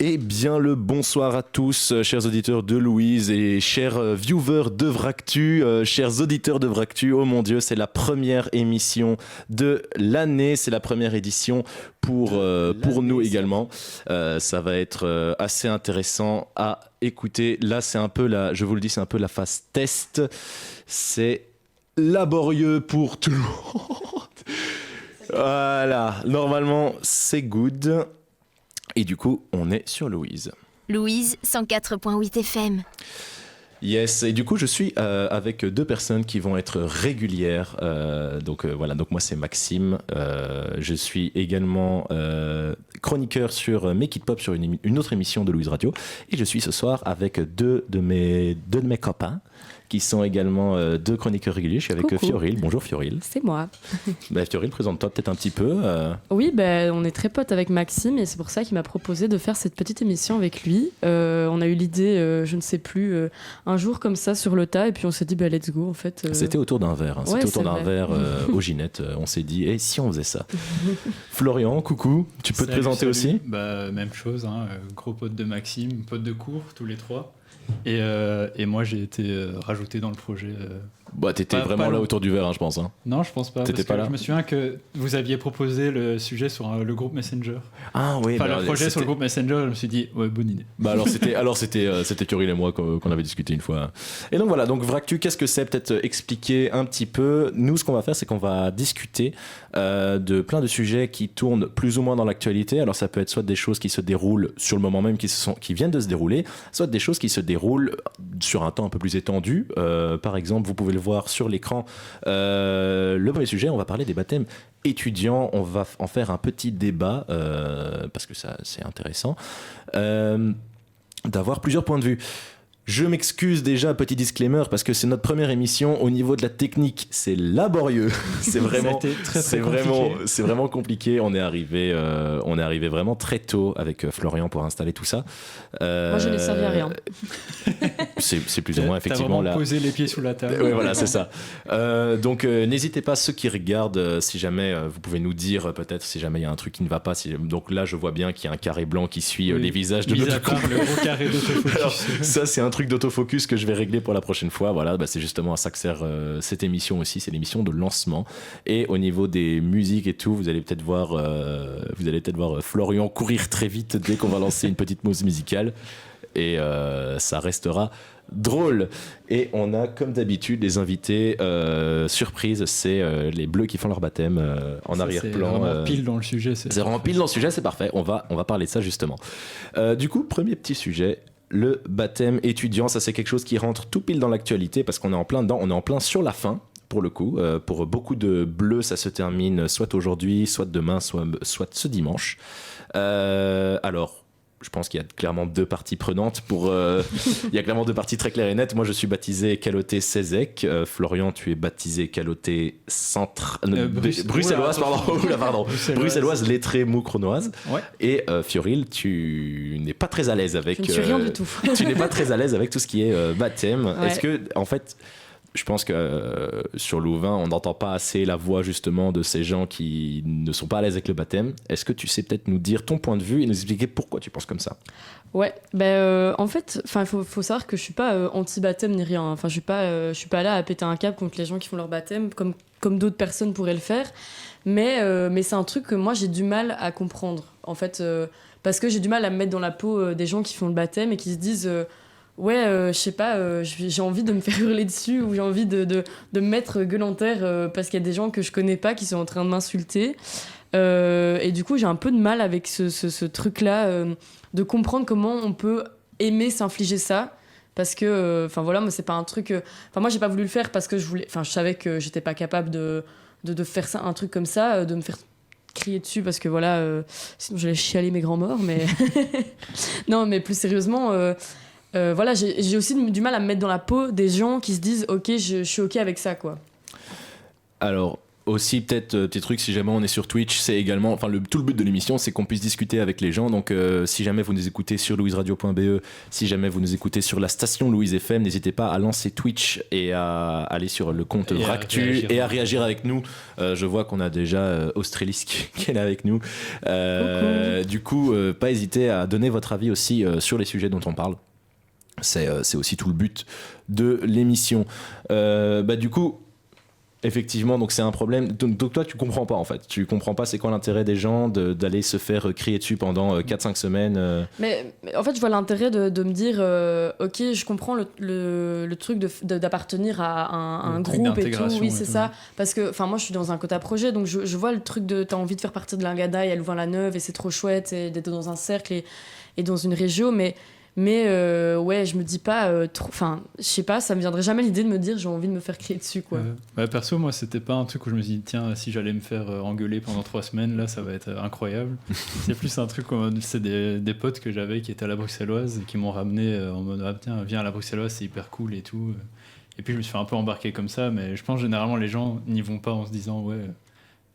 Eh bien le bonsoir à tous, chers auditeurs de Louise et chers viewers de Vractu, chers auditeurs de Vractu. Oh mon Dieu, c'est la première émission de l'année, c'est la première édition pour nous également. Ça va être assez intéressant à écouter. Là, c'est un peu je vous le dis, c'est un peu la phase test. C'est laborieux pour tout le monde. Voilà, normalement c'est good. Et du coup, on est sur Louise. Louise, 104.8 FM. Yes, et du coup, je suis avec deux personnes qui vont être régulières. Donc moi c'est Maxime. Je suis également chroniqueur sur Make It Pop sur une autre émission de Louise Radio. Et je suis ce soir avec deux de mes copains qui sont également deux chroniqueurs réguliers. Je suis avec Fioril. Bonjour Fioril. C'est moi. Fioril, présente-toi peut-être un petit peu. Oui, on est très potes avec Maxime et c'est pour ça qu'il m'a proposé de faire cette petite émission avec lui. On a eu l'idée, je ne sais plus, un jour comme ça sur le tas et puis on s'est dit let's go en fait. C'était autour d'un verre. Ouais, c'était autour d'un verre au Ginette. On s'est dit, si on faisait ça. Florian, coucou, tu peux te présenter aussi ? Même chose, gros pote de Maxime, pote de cours, tous les trois. Et moi j'ai été rajouté dans le projet. T'étais vraiment là autour du verre, je pense. Non, je pense pas. T'étais parce pas que là. Je me souviens que vous aviez proposé le sujet sur le groupe Messenger. Ah oui. Le projet sur le groupe Messenger, je me suis dit bonne idée. C'était Fioril et moi qu'on avait discuté une fois. Et donc voilà, donc Vractu, qu'est-ce que c'est ? Peut-être expliquer un petit peu. Nous, ce qu'on va faire, c'est qu'on va discuter de plein de sujets qui tournent plus ou moins dans l'actualité. Alors ça peut être soit des choses qui se déroulent sur le moment même, qui viennent de se dérouler, soit des choses qui se déroulent sur un temps un peu plus étendu. Par exemple, vous pouvez le voir sur l'écran. Le premier sujet, on va parler des baptêmes étudiants. On va en faire un petit débat parce que ça, c'est intéressant d'avoir plusieurs points de vue. Je m'excuse déjà, petit disclaimer, parce que c'est notre première émission. Au niveau de la technique, c'est laborieux. C'est vraiment compliqué. On est arrivé vraiment très tôt avec Florian pour installer tout ça. Moi, je n'ai servi à rien. C'est plus ou moins effectivement là. Poser les pieds sous la table. Oui, voilà, c'est ça. Donc, n'hésitez pas, ceux qui regardent, si jamais vous pouvez nous dire peut-être si jamais il y a un truc qui ne va pas. Donc là, je vois bien qu'il y a un carré blanc qui suit les visages de notre couple. Le gros carré d'autofocus. Alors, ça, c'est un truc d'autofocus que je vais régler pour la prochaine fois. Voilà, c'est justement à ça que sert cette émission aussi. C'est l'émission de lancement. Et au niveau des musiques et tout, vous allez peut-être voir Florian courir très vite dès qu'on va lancer une petite pause musicale. Et ça restera drôle. Et on a comme d'habitude les invités surprises, c'est les bleus qui font leur baptême en arrière-plan. C'est vraiment pile dans le sujet. C'est vraiment pile dans le sujet, c'est parfait. On va parler de ça justement. Du coup, premier petit sujet. Le baptême étudiant, ça c'est quelque chose qui rentre tout pile dans l'actualité parce qu'on est en plein dedans, on est en plein sur la fin pour le coup. Pour beaucoup de bleus, ça se termine soit aujourd'hui, soit demain, soit ce dimanche. Alors, je pense qu'il y a clairement deux parties prenantes. Il y a clairement deux parties très claires et nettes. Moi, je suis baptisé Caloté Cézec. Florian, tu es baptisé Caloté bruxelloise, pardon. Bruxelloise, lettrée, moucronoise. Ouais. Et Fioril, tu n'es pas très à l'aise avec. Je ne suis rien du tout. Tu n'es pas très à l'aise avec tout ce qui est baptême. Ouais. Est-ce que, en fait, je pense que sur Louvain, on n'entend pas assez la voix justement de ces gens qui ne sont pas à l'aise avec le baptême. Est-ce que tu sais peut-être nous dire ton point de vue et nous expliquer pourquoi tu penses comme ça ? Ouais, en fait, il faut savoir que je suis pas anti-baptême ni rien. Enfin, je suis pas là à péter un câble contre les gens qui font leur baptême comme d'autres personnes pourraient le faire. Mais c'est un truc que moi j'ai du mal à comprendre. En fait, parce que j'ai du mal à me mettre dans la peau des gens qui font le baptême et qui se disent je sais pas, j'ai envie de me faire hurler dessus ou j'ai envie de me mettre gueule en terre parce qu'il y a des gens que je connais pas qui sont en train de m'insulter. Et du coup, j'ai un peu de mal avec ce truc-là de comprendre comment on peut aimer s'infliger ça. Parce que, moi, c'est pas un truc. Moi, j'ai pas voulu le faire parce que je savais que j'étais pas capable de faire ça, un truc comme ça, de me faire crier dessus parce que sinon j'allais chialer mes grands morts. Mais non, mais plus sérieusement. J'ai aussi du mal à me mettre dans la peau des gens qui se disent ok, je suis ok avec ça, quoi. Alors aussi peut-être tes trucs, si jamais on est sur Twitch, c'est également, enfin tout le but de l'émission, c'est qu'on puisse discuter avec les gens. Donc si jamais vous nous écoutez sur louiseradio.be, si jamais vous nous écoutez sur la station Louise FM, n'hésitez pas à lancer Twitch et à aller sur le compte Vractu et à réagir avec nous. Je vois qu'on a déjà Australis qui est là avec nous. Du coup, pas hésiter à donner votre avis aussi sur les sujets dont on parle. C'est aussi tout le but de l'émission. Du coup, effectivement, donc c'est un problème. Donc toi, tu comprends pas en fait. Tu comprends pas c'est quoi l'intérêt des gens d'aller se faire crier dessus pendant 4-5 semaines. Mais en fait, je vois l'intérêt de me dire, ok, je comprends le truc d'appartenir à un groupe et tout. Oui, c'est ça. Parce que, moi, je suis dans un quota projet, donc je vois le truc de t'as envie de faire partie de l'Ingada et à Louvain-la-Neuve et c'est trop chouette et d'être dans un cercle et dans une région, mais ouais, je me dis pas je sais pas, ça me viendrait jamais l'idée de me dire j'ai envie de me faire crier dessus quoi. Perso, moi c'était pas un truc où je me dis tiens, si j'allais me faire engueuler pendant 3 semaines là ça va être incroyable. C'est plus un truc où c'est des potes que j'avais qui étaient à la bruxelloise et qui m'ont ramené en mode ah tiens viens à la bruxelloise, c'est hyper cool et tout. Et puis je me suis fait un peu embarquer comme ça, mais je pense généralement les gens n'y vont pas en se disant ouais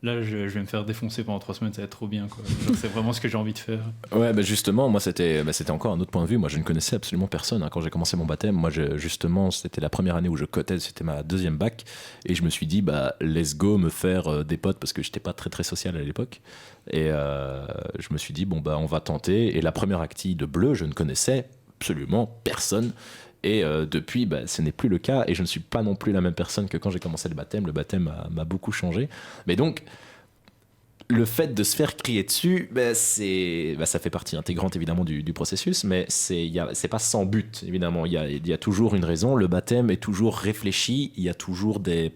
là, je vais me faire défoncer pendant 3 semaines, ça va être trop bien, quoi. Genre, c'est vraiment ce que j'ai envie de faire. Ouais, justement, moi, c'était encore un autre point de vue. Moi, je ne connaissais absolument personne. Quand j'ai commencé mon baptême, moi, justement, c'était la première année où je cotais, c'était ma 2e bac. Et je me suis dit, let's go me faire des potes, parce que j'étais pas très, très social à l'époque. Et je me suis dit, on va tenter. Et la première acti de Bleu, je ne connaissais absolument personne. Et depuis, ce n'est plus le cas et je ne suis pas non plus la même personne que quand j'ai commencé le baptême. Le baptême m'a beaucoup changé. Mais donc, le fait de se faire crier dessus, ça fait partie intégrante évidemment du processus, mais c'est pas sans but évidemment. Il y a toujours une raison. Le baptême est toujours réfléchi. Il y a toujours des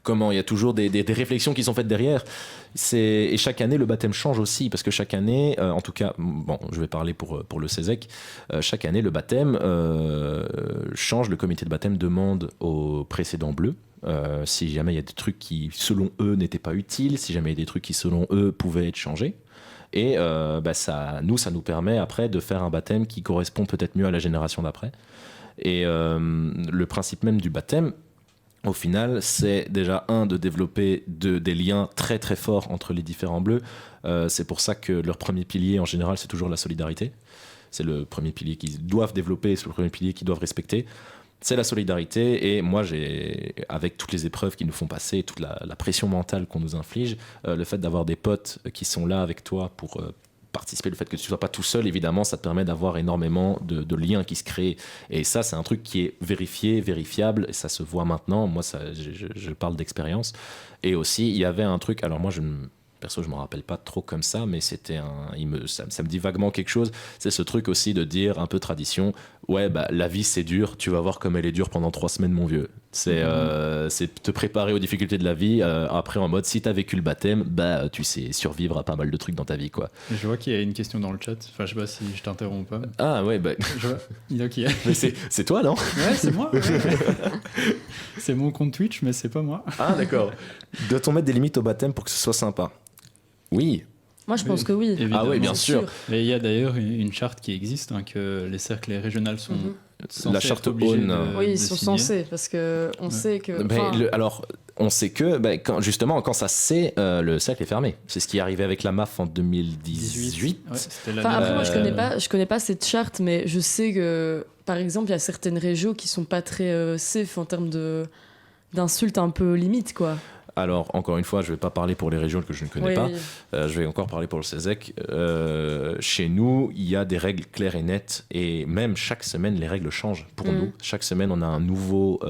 réflexions qui sont faites derrière. Et chaque année, le baptême change aussi, parce que chaque année, en tout cas, je vais parler pour le CESEC, chaque année, le baptême change. Le comité de baptême demande aux précédents bleus, si jamais il y a des trucs qui, selon eux, n'étaient pas utiles, si jamais il y a des trucs qui, selon eux, pouvaient être changés. Et ça nous permet après de faire un baptême qui correspond peut-être mieux à la génération d'après. Et le principe même du baptême, au final, c'est déjà de développer des liens très très forts entre les différents bleus. C'est pour ça que leur premier pilier, en général, c'est toujours la solidarité. C'est le premier pilier qu'ils doivent développer, c'est le premier pilier qu'ils doivent respecter. C'est la solidarité. Et moi, avec toutes les épreuves qu'ils nous font passer, toute la pression mentale qu'on nous inflige, le fait d'avoir des potes qui sont là avec toi pour participer, le fait que tu ne sois pas tout seul, évidemment, ça te permet d'avoir énormément de liens qui se créent. Et ça, c'est un truc qui est vérifiable, et ça se voit maintenant. Moi, je parle d'expérience. Et aussi, il y avait un truc, alors moi, perso, je ne me rappelle pas trop comme ça, mais ça me dit vaguement quelque chose. C'est ce truc aussi de dire, un peu tradition, ouais, la vie, c'est dur, tu vas voir comme elle est dure pendant 3 semaines, mon vieux. C'est te préparer aux difficultés de la vie, après en mode, si t'as vécu le baptême, tu sais survivre à pas mal de trucs dans ta vie, quoi. Je vois qu'il y a une question dans le chat, enfin, je sais pas si je t'interromps ou pas. Ah ouais, Je vois. Okay. Mais c'est toi, non? Ouais, c'est moi. Ouais. C'est mon compte Twitch, mais c'est pas moi. Ah d'accord. Doit-on mettre des limites au baptême pour que ce soit sympa? Oui. Moi, je pense que oui. Évidemment. Ah oui, bien sûr. Et il y a d'ailleurs une charte qui existe, que les cercles régionaux sont censés la charte être obligés ONE. Oui, ils sont signer. censés, parce qu'on sait que... Alors, on sait que, quand ça se sait, le cercle est fermé. C'est ce qui est arrivé avec la MAF en 2018. Ouais, après, moi, je connais pas cette charte, mais je sais que, par exemple, il y a certaines régions qui sont pas très safe en termes d'insultes un peu limites, quoi. Alors, encore une fois, je ne vais pas parler pour les régions que je ne connais pas. Je vais encore parler pour le CESEC. Chez nous, il y a des règles claires et nettes. Et même chaque semaine, les règles changent pour nous. Chaque semaine, on a un nouveau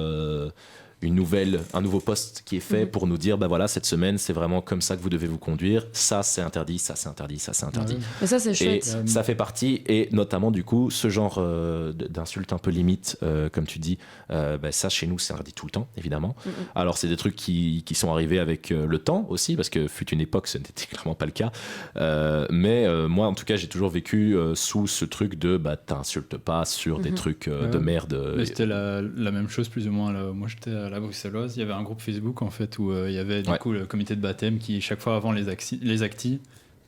poste qui est fait pour nous dire, voilà, cette semaine, c'est vraiment comme ça que vous devez vous conduire. Ça, c'est interdit, ça, c'est interdit, ça, c'est interdit. Mais ça, c'est chouette. Et ça fait partie, et notamment, du coup, ce genre d'insultes un peu limite, comme tu dis, ça, chez nous, c'est interdit tout le temps, évidemment. Alors, c'est des trucs qui sont arrivés avec le temps aussi, parce que fut une époque, ce n'était clairement pas le cas. Mais moi, en tout cas, j'ai toujours vécu sous ce truc de, t'insultes pas sur des trucs de merde. Mais c'était la même chose, plus ou moins. Là. Moi, j'étais à la bruxelloise, il y avait un groupe Facebook en fait où il y avait du coup le comité de baptême qui chaque fois avant les actis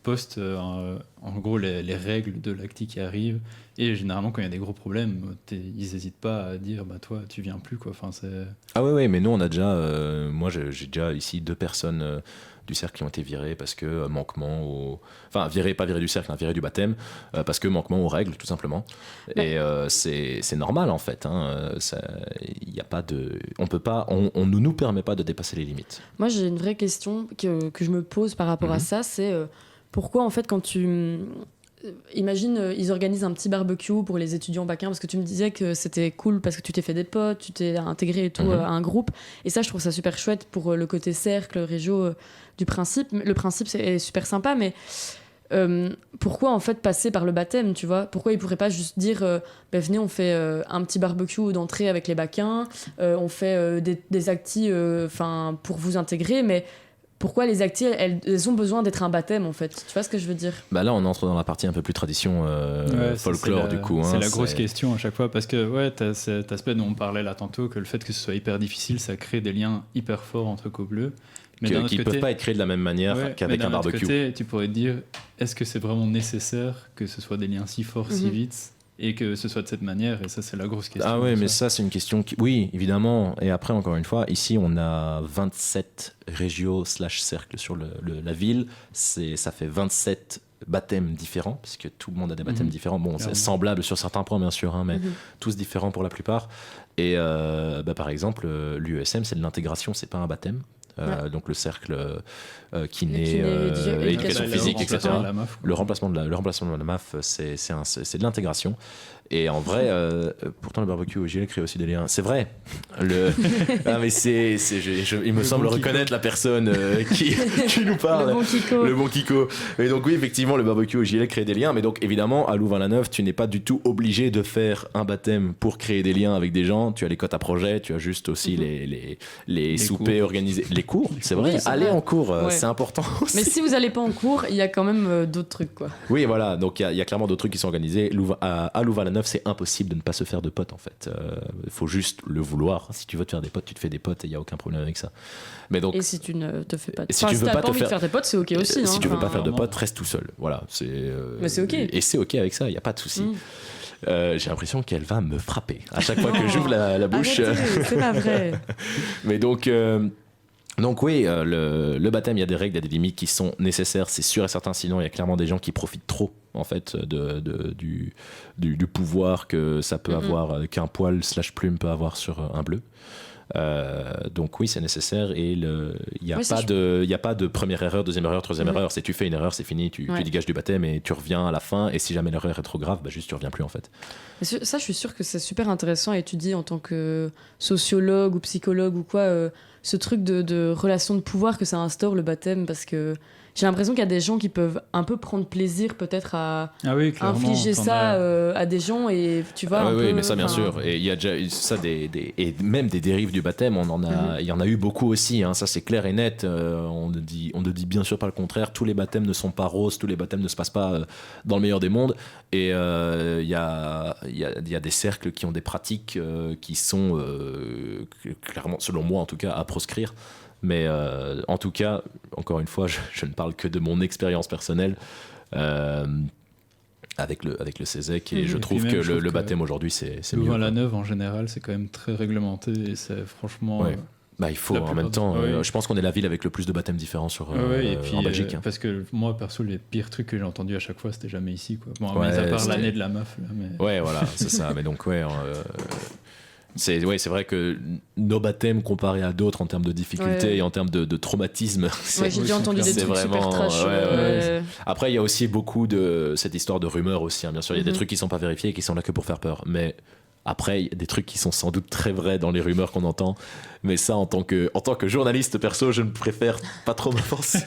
postent en gros les règles de l'acti qui arrivent. Et généralement, quand il y a des gros problèmes, ils n'hésitent pas à dire bah, toi, tu viens plus. Quoi. Enfin, Ah ouais, mais nous, on a déjà. Moi, j'ai déjà ici 2 personnes du cercle qui ont été virées parce que manquement au. Enfin, pas virées du cercle, virées du baptême, parce que manquement aux règles, tout simplement. Et c'est normal, en fait. Y a pas de. On peut pas. On ne nous permet pas de dépasser les limites. Moi, j'ai une vraie question que je me pose par rapport à ça, c'est pourquoi, en fait, quand tu. Imagine, ils organisent un petit barbecue pour les étudiants bac 1, parce que tu me disais que c'était cool parce que tu t'es fait des potes, tu t'es intégré et tout à un groupe. Et ça, je trouve ça super chouette pour le côté cercle, régio du principe. Le principe, c'est super sympa, mais pourquoi en fait passer par le baptême, tu vois? Pourquoi ils pourraient pas juste dire venez, on fait un petit barbecue d'entrée avec les bac 1, on fait des actis pour vous intégrer, mais pourquoi les actis, elles ont besoin d'être un baptême, en fait? Tu vois ce que je veux dire? Bah là, on entre dans la partie un peu plus tradition folklore, du coup. C'est la grosse question à chaque fois, parce que t'as cet aspect dont on parlait là tantôt, que le fait que ce soit hyper difficile, ça crée des liens hyper forts entre couples. Mais qui ne peuvent pas être créés de la même manière qu'avec un barbecue. D'un autre côté, tu pourrais te dire, est-ce que c'est vraiment nécessaire que ce soit des liens si forts, si vite, et que ce soit de cette manière? Et ça, c'est la grosse question. Ah ouais, mais ça, c'est une question qui... Oui, évidemment. Et après, encore une fois, ici, on a 27 régios/cercles sur la ville. Ça fait 27 baptêmes différents, puisque tout le monde a des baptêmes différents. Bon, c'est semblable sur certains points, bien sûr, mais tous différents pour la plupart. Et par exemple, l'UESM, c'est de l'intégration, c'est pas un baptême. Donc le cercle kiné, éducation physique, etc. Le remplacement de la MAF, c'est de l'intégration. Et en vrai, pourtant le barbecue au gilet crée aussi des liens. C'est vrai. Ah, mais il me semble reconnaître la personne qui nous parle. Le bon Kiko. Et donc oui, effectivement, le barbecue au gilet crée des liens. Mais donc évidemment, à Louvain-la-Neuve, tu n'es pas du tout obligé de faire un baptême pour créer des liens avec des gens. Tu as les quotas à projet, tu as juste aussi les soupers organisés. Les cours, c'est vrai. Oui, aller en cours, c'est important aussi. Mais si vous n'allez pas en cours, il y a quand même d'autres trucs, quoi. Oui, voilà. Donc il y a clairement d'autres trucs qui sont organisés. À Louvain-la-Neuve, c'est impossible de ne pas se faire de potes, en fait. Il faut juste le vouloir. Si tu veux te faire des potes, tu te fais des potes et il n'y a aucun problème avec ça. Mais donc, et si tu ne te fais pas de potes, si tu veux pas envie de faire des potes, c'est ok aussi. Si tu veux pas faire de potes, reste tout seul. Voilà. Mais c'est ok. Et c'est ok avec ça, il n'y a pas de souci. J'ai l'impression qu'elle va me frapper à chaque fois que j'ouvre la bouche. Arrêtez, c'est pas vrai. Mais donc oui, le baptême, il y a des règles, il y a des limites qui sont nécessaires, c'est sûr et certain. Sinon, il y a clairement des gens qui profitent trop, en fait, du pouvoir que ça peut avoir, qu'un poil/plume peut avoir sur un bleu. Donc oui, c'est nécessaire, et il n'y a pas de première erreur, deuxième erreur, troisième erreur. C'est tu fais une erreur, c'est fini, tu dégages du baptême et tu reviens à la fin. Et si jamais l'erreur est trop grave, juste tu reviens plus, en fait. Mais ça, je suis sûre que c'est super intéressant à étudier en tant que sociologue ou psychologue ou quoi, ce truc de relation de pouvoir que ça instaure, le baptême, parce que j'ai l'impression qu'il y a des gens qui peuvent un peu prendre plaisir peut-être à infliger ça à des gens, et tu vois oui, mais ça, bien sûr. Et il y a déjà ça, et même des dérives du baptême, il y en a eu beaucoup aussi, hein, ça c'est clair et net. On ne dit bien sûr pas le contraire. Tous les baptêmes ne sont pas roses, tous les baptêmes ne se passent pas dans le meilleur des mondes, et il y a des cercles qui ont des pratiques qui sont clairement, selon moi en tout cas, à proscrire. Mais en tout cas, encore une fois, je ne parle que de mon expérience personnelle avec le CESEC, et je trouve que le baptême aujourd'hui, c'est mieux. Louvain-la-Neuve, en général, c'est quand même très réglementé, et c'est franchement... Ouais. Il faut en même temps. Je pense qu'on est la ville avec le plus de baptêmes différents et puis, en Belgique. Parce que moi, perso, les pires trucs que j'ai entendus à chaque fois, c'était jamais ici, quoi. Bon, mais à part l'année de la MAF. Là, mais... Ouais, voilà, c'est ça. Mais donc, c'est vrai que nos baptêmes comparés à d'autres en termes de difficulté et en termes de traumatisme, j'ai déjà entendu des trucs super trash. Après, il y a aussi beaucoup de cette histoire de rumeurs aussi, hein. Bien sûr, il y a des trucs qui sont pas vérifiés et qui sont là que pour faire peur, mais après, il y a des trucs qui sont sans doute très vrais dans les rumeurs qu'on entend. Mais ça, en tant que journaliste perso, je ne préfère pas trop m'avancer.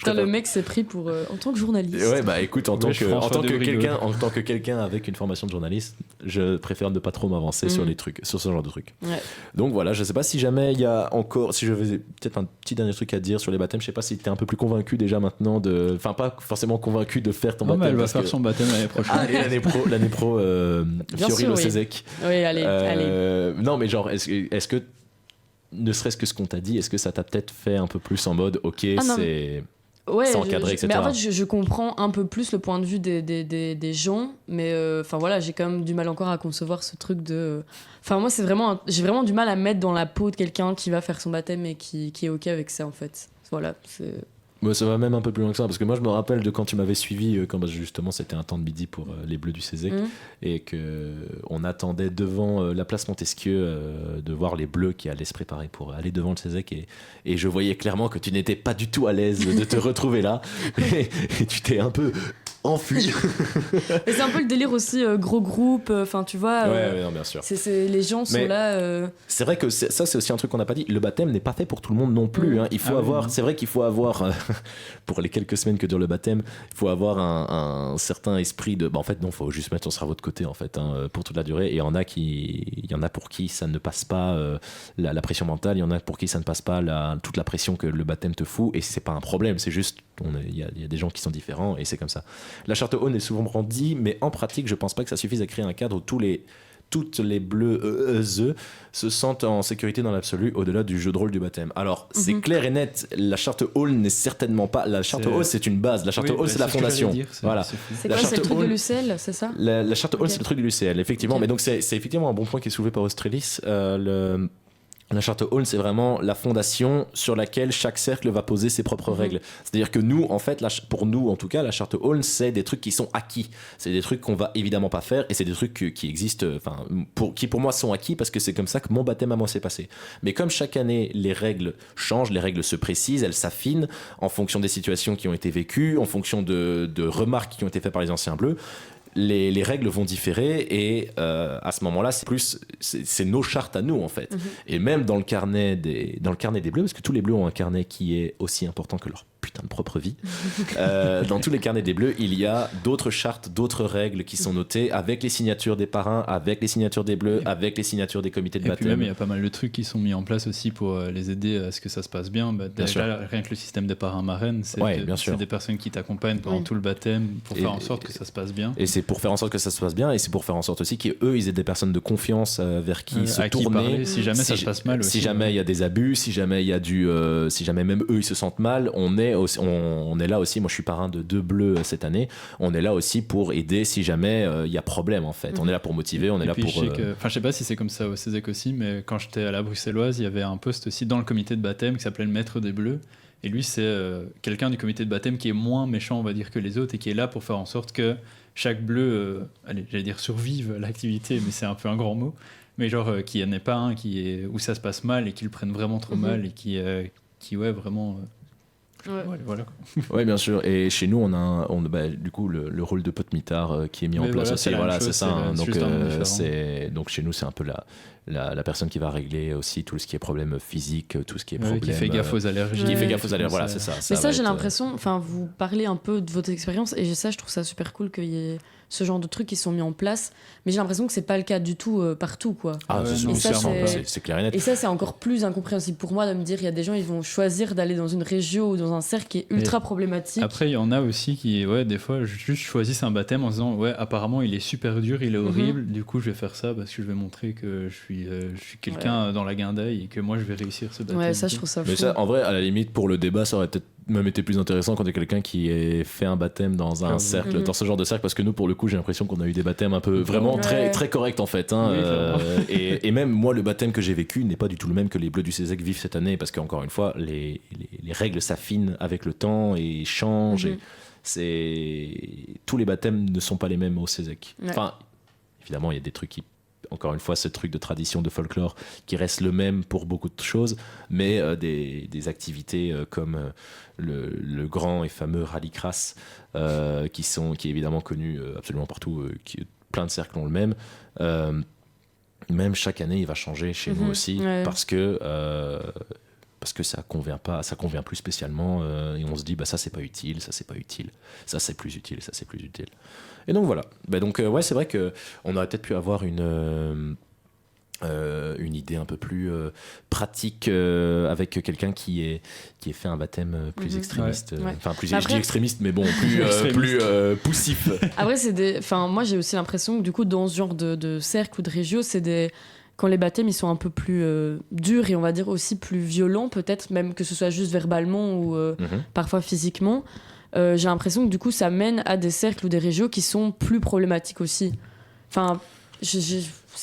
Le mec s'est pris pour en tant que journaliste. Ouais, écoute, en tant que quelqu'un avec une formation de journaliste, je préfère ne pas trop m'avancer sur ce genre de trucs. Ouais. Donc voilà, je sais pas si jamais il y a encore, si je faisais peut-être un petit dernier truc à dire sur les baptêmes. Je sais pas si tu es un peu plus convaincu déjà maintenant enfin pas forcément convaincu de faire ton baptême. Elle va faire son baptême l'année prochaine. L'année pro, Fiorino CESEC. Oui, allez. Non, mais genre, est-ce que, ne serait-ce que ce qu'on t'a dit, est-ce que ça t'a peut-être fait un peu plus en mode, ok, Ouais, c'est encadré, etc. mais en fait, je comprends un peu plus le point de vue des gens, mais enfin voilà, j'ai quand même du mal encore à concevoir ce truc de. Enfin, moi, j'ai vraiment du mal à me mettre dans la peau de quelqu'un qui va faire son baptême et qui est OK avec ça, en fait. Voilà, c'est. Moi, ça va même un peu plus loin que ça, parce que moi je me rappelle de quand tu m'avais suivi, quand justement c'était un temps de midi pour les Bleus du Cézec, et qu'on attendait devant la place Montesquieu de voir les Bleus qui allaient se préparer pour aller devant le Cézec, et je voyais clairement que tu n'étais pas du tout à l'aise de te retrouver là, et tu t'es un peu enfui. Et c'est un peu le délire aussi, gros groupe, enfin tu vois. Ouais, non, bien sûr. Les gens sont là. C'est vrai que ça, c'est aussi un truc qu'on n'a pas dit. Le baptême n'est pas fait pour tout le monde non plus. Hein. Il faut avoir. C'est vrai qu'il faut avoir, pour les quelques semaines que dure le baptême, il faut avoir un certain esprit de. Bah, en fait, non, il faut juste mettre son cerveau de côté en fait, hein, pour toute la durée. Et il y en a pour qui ça ne passe pas la pression mentale. Il y en a pour qui ça ne passe pas toute la pression que le baptême te fout. Et c'est pas un problème. C'est juste, il y a des gens qui sont différents et c'est comme ça. La charte Aulne est souvent brandie, mais en pratique, je pense pas que ça suffise à créer un cadre où toutes les bleus se sentent en sécurité dans l'absolu au-delà du jeu de rôle du baptême. Alors, c'est clair et net, la charte Aulne n'est certainement pas... La charte Aulne, c'est une base. La charte Aulne, c'est la fondation. Voilà. C'est quoi, c'est le truc de l'UCL, c'est ça? La charte Aulne, c'est le truc de l'UCL, effectivement. Mais donc, c'est effectivement un bon point qui est soulevé par Australis. La charte Aulne, c'est vraiment la fondation sur laquelle chaque cercle va poser ses propres règles. C'est-à-dire que nous, en fait, pour nous, en tout cas, la charte Aulne, c'est des trucs qui sont acquis. C'est des trucs qu'on va évidemment pas faire et c'est des trucs qui existent, qui pour moi sont acquis parce que c'est comme ça que mon baptême à moi s'est passé. Mais comme chaque année, les règles changent, les règles se précisent, elles s'affinent en fonction des situations qui ont été vécues, en fonction de remarques qui ont été faites par les anciens bleus. Les règles vont différer et à ce moment-là, c'est nos chartes à nous en fait. Et même dans le carnet des bleus, parce que tous les bleus ont un carnet qui est aussi important que leur putain de propre vie. Dans tous les carnets des bleus, il y a d'autres chartes, d'autres règles qui sont notées avec les signatures des parrains, avec les signatures des bleus, avec les signatures des comités de baptême. Et puis même, il y a pas mal de trucs qui sont mis en place aussi pour les aider à ce que ça se passe bien. Déjà, rien que le système des parrains marraines, c'est des personnes qui t'accompagnent pendant tout le baptême pour faire en sorte que ça se passe bien. Et c'est pour faire en sorte que ça se passe bien et c'est pour faire en sorte aussi qu'eux, ils aient des personnes de confiance vers qui se tourner. Si jamais ça se passe mal aussi. Si jamais il y a des abus, si jamais il y a si jamais même eux, ils se sentent mal, on est là aussi. Moi, je suis parrain de 2 bleus cette année. On est là aussi pour aider si jamais il y a problème en fait. On est là pour motiver, on est là pour. Je sais pas si c'est comme ça au Cézec aussi, mais quand j'étais à la Bruxelloise, il y avait un poste aussi dans le comité de baptême qui s'appelait le maître des bleus. Et lui, c'est quelqu'un du comité de baptême qui est moins méchant, on va dire, que les autres et qui est là pour faire en sorte que chaque bleu, j'allais dire survive à l'activité, mais c'est un peu un grand mot. Mais genre qu'il n'y en ait pas un où ça se passe mal et qu'ils le prennent vraiment trop mal et qui vraiment. Voilà. Ouais, bien sûr. Et chez nous, on a du coup le rôle de pote-mitard qui est mis en place aussi. Voilà, c'est ça. Hein. Donc chez nous, c'est un peu la personne qui va régler aussi tout ce qui est problème physique, tout ce qui est problème. Qui fait gaffe aux allergies. Qui fait gaffe aux allergies. Voilà, c'est ça. Mais ça, j'ai l'impression. Enfin, vous parlez un peu de votre expérience et ça, je trouve ça super cool qu'il y ait ce genre de trucs qui sont mis en place, mais j'ai l'impression que c'est pas le cas du tout partout, quoi. Ah, c'est clair et net. Et ça, c'est encore plus incompréhensible pour moi de me dire, il y a des gens, ils vont choisir d'aller dans une région ou dans un cercle qui est ultra problématique. Après, il y en a aussi qui, des fois, juste choisissent un baptême en se disant, apparemment, il est super dur, il est horrible, du coup, je vais faire ça parce que je vais montrer que je suis quelqu'un dans la guindaille et que moi, je vais réussir ce baptême. Ouais, ça, je trouve ça fou. Mais ça, en vrai, à la limite, pour le débat, ça aurait peut-être même été plus intéressant quand il y a quelqu'un qui ait fait un baptême dans un cercle, dans ce genre de cercle, parce que nous, pour le coup, j'ai l'impression qu'on a eu des baptèmes un peu vraiment très, très corrects en fait. Hein, et même moi, le baptême que j'ai vécu n'est pas du tout le même que les Bleus du Cézec vivent cette année, parce qu'encore une fois, les règles s'affinent avec le temps et changent. Et tous les baptêmes ne sont pas les mêmes au Cézec. Enfin, évidemment, il y a des trucs qui. Encore une fois, ce truc de tradition, de folklore qui reste le même pour beaucoup de choses, mais des activités comme le grand et fameux rallycross qui est évidemment connu absolument partout, plein de cercles ont le même. Même chaque année, il va changer chez nous aussi parce que ça convient plus spécialement et on se dit ça c'est pas utile, ça c'est pas utile, ça c'est plus utile, ça c'est plus utile. Et donc voilà. C'est vrai que on aurait peut-être pu avoir une idée un peu plus pratique avec quelqu'un qui ait fait un baptême plus extrémiste. Enfin, je dis extrémiste, mais bon, plus poussif. Après, moi j'ai aussi l'impression que du coup, dans ce genre de cercle ou de région, c'est des quand les baptêmes ils sont un peu plus durs et on va dire aussi plus violents, peut-être même que ce soit juste verbalement ou parfois physiquement, j'ai l'impression que du coup ça mène à des cercles ou des régios qui sont plus problématiques aussi. Enfin,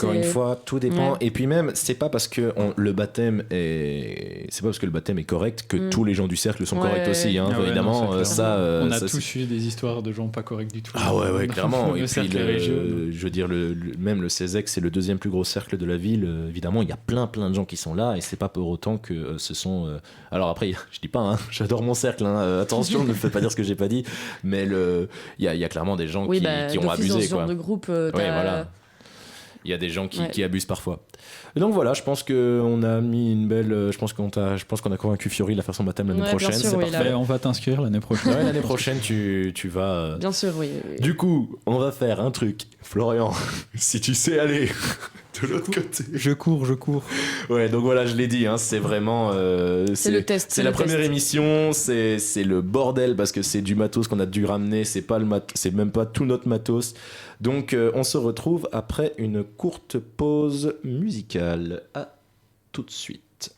Encore une fois, tout dépend. Ouais. Et puis même, c'est pas parce que le baptême est correct que tous les gens du cercle sont Ouais, corrects aussi. Hein, Ah ouais, évidemment, non, ça, ça. on a ça, tous eu des histoires de gens pas corrects du tout. Ah ouais, clairement. Le Et puis cercle religieux. je veux dire, même le CESEC, c'est le deuxième plus gros cercle de la ville. Évidemment, il y a plein de gens qui sont là, et c'est pas pour autant que ce sont. Alors après, je dis pas, hein, j'adore mon cercle. Hein, attention, ne me faites pas dire ce que j'ai pas dit. Mais il y a clairement des gens qui ont d'office, dans abusé, ce genre quoi. de groupe, Ouais, t'as- voilà. Il y a des gens qui abusent parfois. Donc voilà, je pense qu'on a mis une belle. Je pense qu'on a convaincu Fiori de la faire son baptême l'année Ouais, prochaine. bien sûr, C'est oui, parfait. On va t'inscrire l'année prochaine. Ouais, l'année prochaine, tu vas. Bien sûr, oui. Du coup, on va faire un truc. Florian, si tu sais aller de l'autre côté. Je cours. Ouais, donc voilà, je l'ai dit, hein, c'est vraiment. C'est le test. C'est la première émission, c'est le bordel parce que c'est du matos qu'on a dû ramener, c'est même pas tout notre matos. Donc on se retrouve après une courte pause musicale. À tout de suite.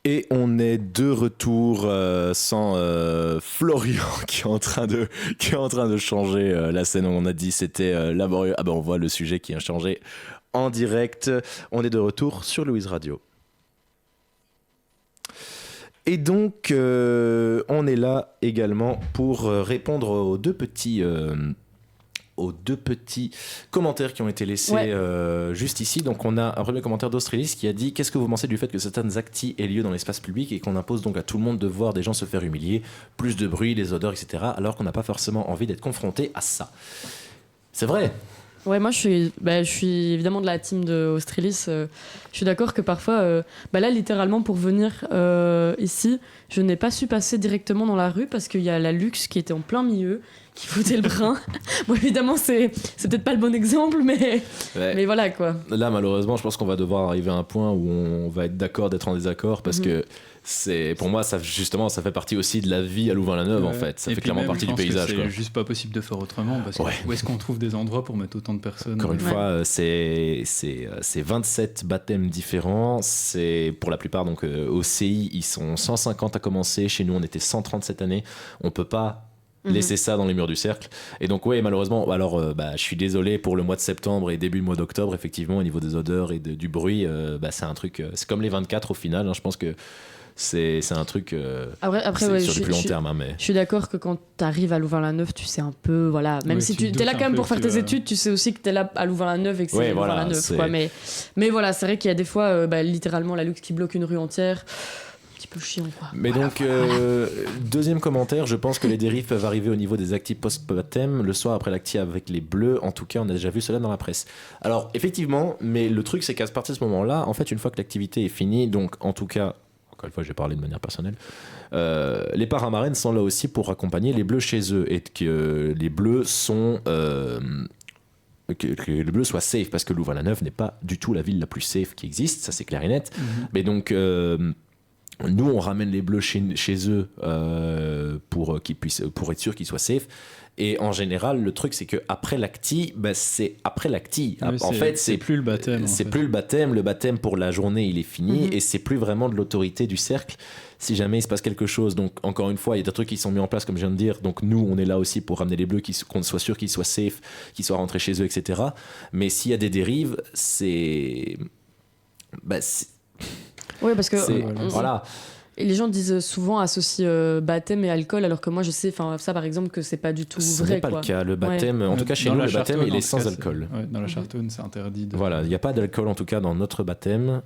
Et on est de retour sans Florian qui est en train de changer la scène. On a dit c'était laborieux. Ah ben on voit le sujet qui a changé en direct. On est de retour sur Louise Radio. Et donc on est là également pour répondre aux deux petits commentaires qui ont été laissés juste ici. Donc on a un premier commentaire d'Australis qui a dit: qu'est-ce que vous pensez du fait que certaines actis aient lieu dans l'espace public et qu'on impose donc à tout le monde de voir des gens se faire humilier, plus de bruit, des odeurs, etc., alors qu'on n'a pas forcément envie d'être confronté à ça? C'est vrai. Ouais, moi je suis évidemment de la team de Australis. Je suis d'accord que parfois, là littéralement pour venir ici, je n'ai pas su passer directement dans la rue parce qu'il y a la Luxe qui était en plein milieu, qui foutait le brin. Bon, évidemment, c'est peut-être pas le bon exemple, mais voilà quoi. Là, malheureusement, je pense qu'on va devoir arriver à un point où on va être d'accord d'être en désaccord parce que pour moi, ça fait partie aussi de la vie à Louvain-la-Neuve en fait. Ça fait clairement partie du paysage. C'est juste pas possible de faire autrement parce que où est-ce qu'on trouve des endroits pour mettre autant de personnes? Encore une fois, c'est 27 baptêmes différents. C'est pour la plupart donc au CI, ils sont 150 à commencer. Chez nous, on était 130 cette année. On peut pas laisser ça dans les murs du cercle. Et donc malheureusement, alors je suis désolé pour le mois de septembre et début du mois d'octobre, effectivement au niveau des odeurs et du bruit, c'est un truc, c'est comme les 24 au final, hein, je pense que c'est un truc après sur du plus long terme, hein, mais je suis d'accord que quand t'arrives à Louvain-la-Neuve, tu sais un peu, voilà, même si tu es là quand même pour faire tes études, tu sais aussi que t'es là à Louvain-la-Neuve et que c'est Louvain-la-Neuve, quoi. Mais voilà, c'est vrai qu'il y a des fois littéralement la Luxe qui bloque une rue entière. Peu chiant, quoi. Mais voilà, donc deuxième commentaire, je pense que les dérives peuvent arriver au niveau des actifs post-baptême le soir après l'actif avec les bleus. En tout cas, on a déjà vu cela dans la presse. Alors effectivement, mais le truc c'est qu'à partir de ce moment-là, en fait, une fois que l'activité est finie, donc en tout cas, encore une fois, je vais parler de manière personnelle, les paramarraines sont là aussi pour accompagner les bleus chez eux et que les bleus sont que les bleus soient safe, parce que Louvain-la-Neuve n'est pas du tout la ville la plus safe qui existe, ça c'est clair et net. Mais donc nous, on ramène les bleus chez eux pour être sûr qu'ils soient safe. Et en général, le truc, c'est qu'après l'acti, c'est après l'acti. En fait, c'est plus le baptême. C'est plus le baptême. Le baptême pour la journée, il est fini. Et c'est plus vraiment de l'autorité du cercle si jamais il se passe quelque chose. Donc, encore une fois, il y a des trucs qui sont mis en place, comme je viens de dire. Donc, nous, on est là aussi pour ramener les bleus, qu'on soit sûr qu'ils soient safe, qu'ils soient rentrés chez eux, etc. Mais s'il y a des dérives, c'est... Oui, parce que voilà. Et les gens disent souvent associent baptême et alcool, alors que moi je sais, ça par exemple, que c'est pas du tout vrai. Ce n'est pas le cas. Le baptême, en tout cas chez nous, le baptême il est sans alcool. Dans la Chartonne, c'est interdit. Voilà, il n'y a pas d'alcool en tout cas dans notre baptême.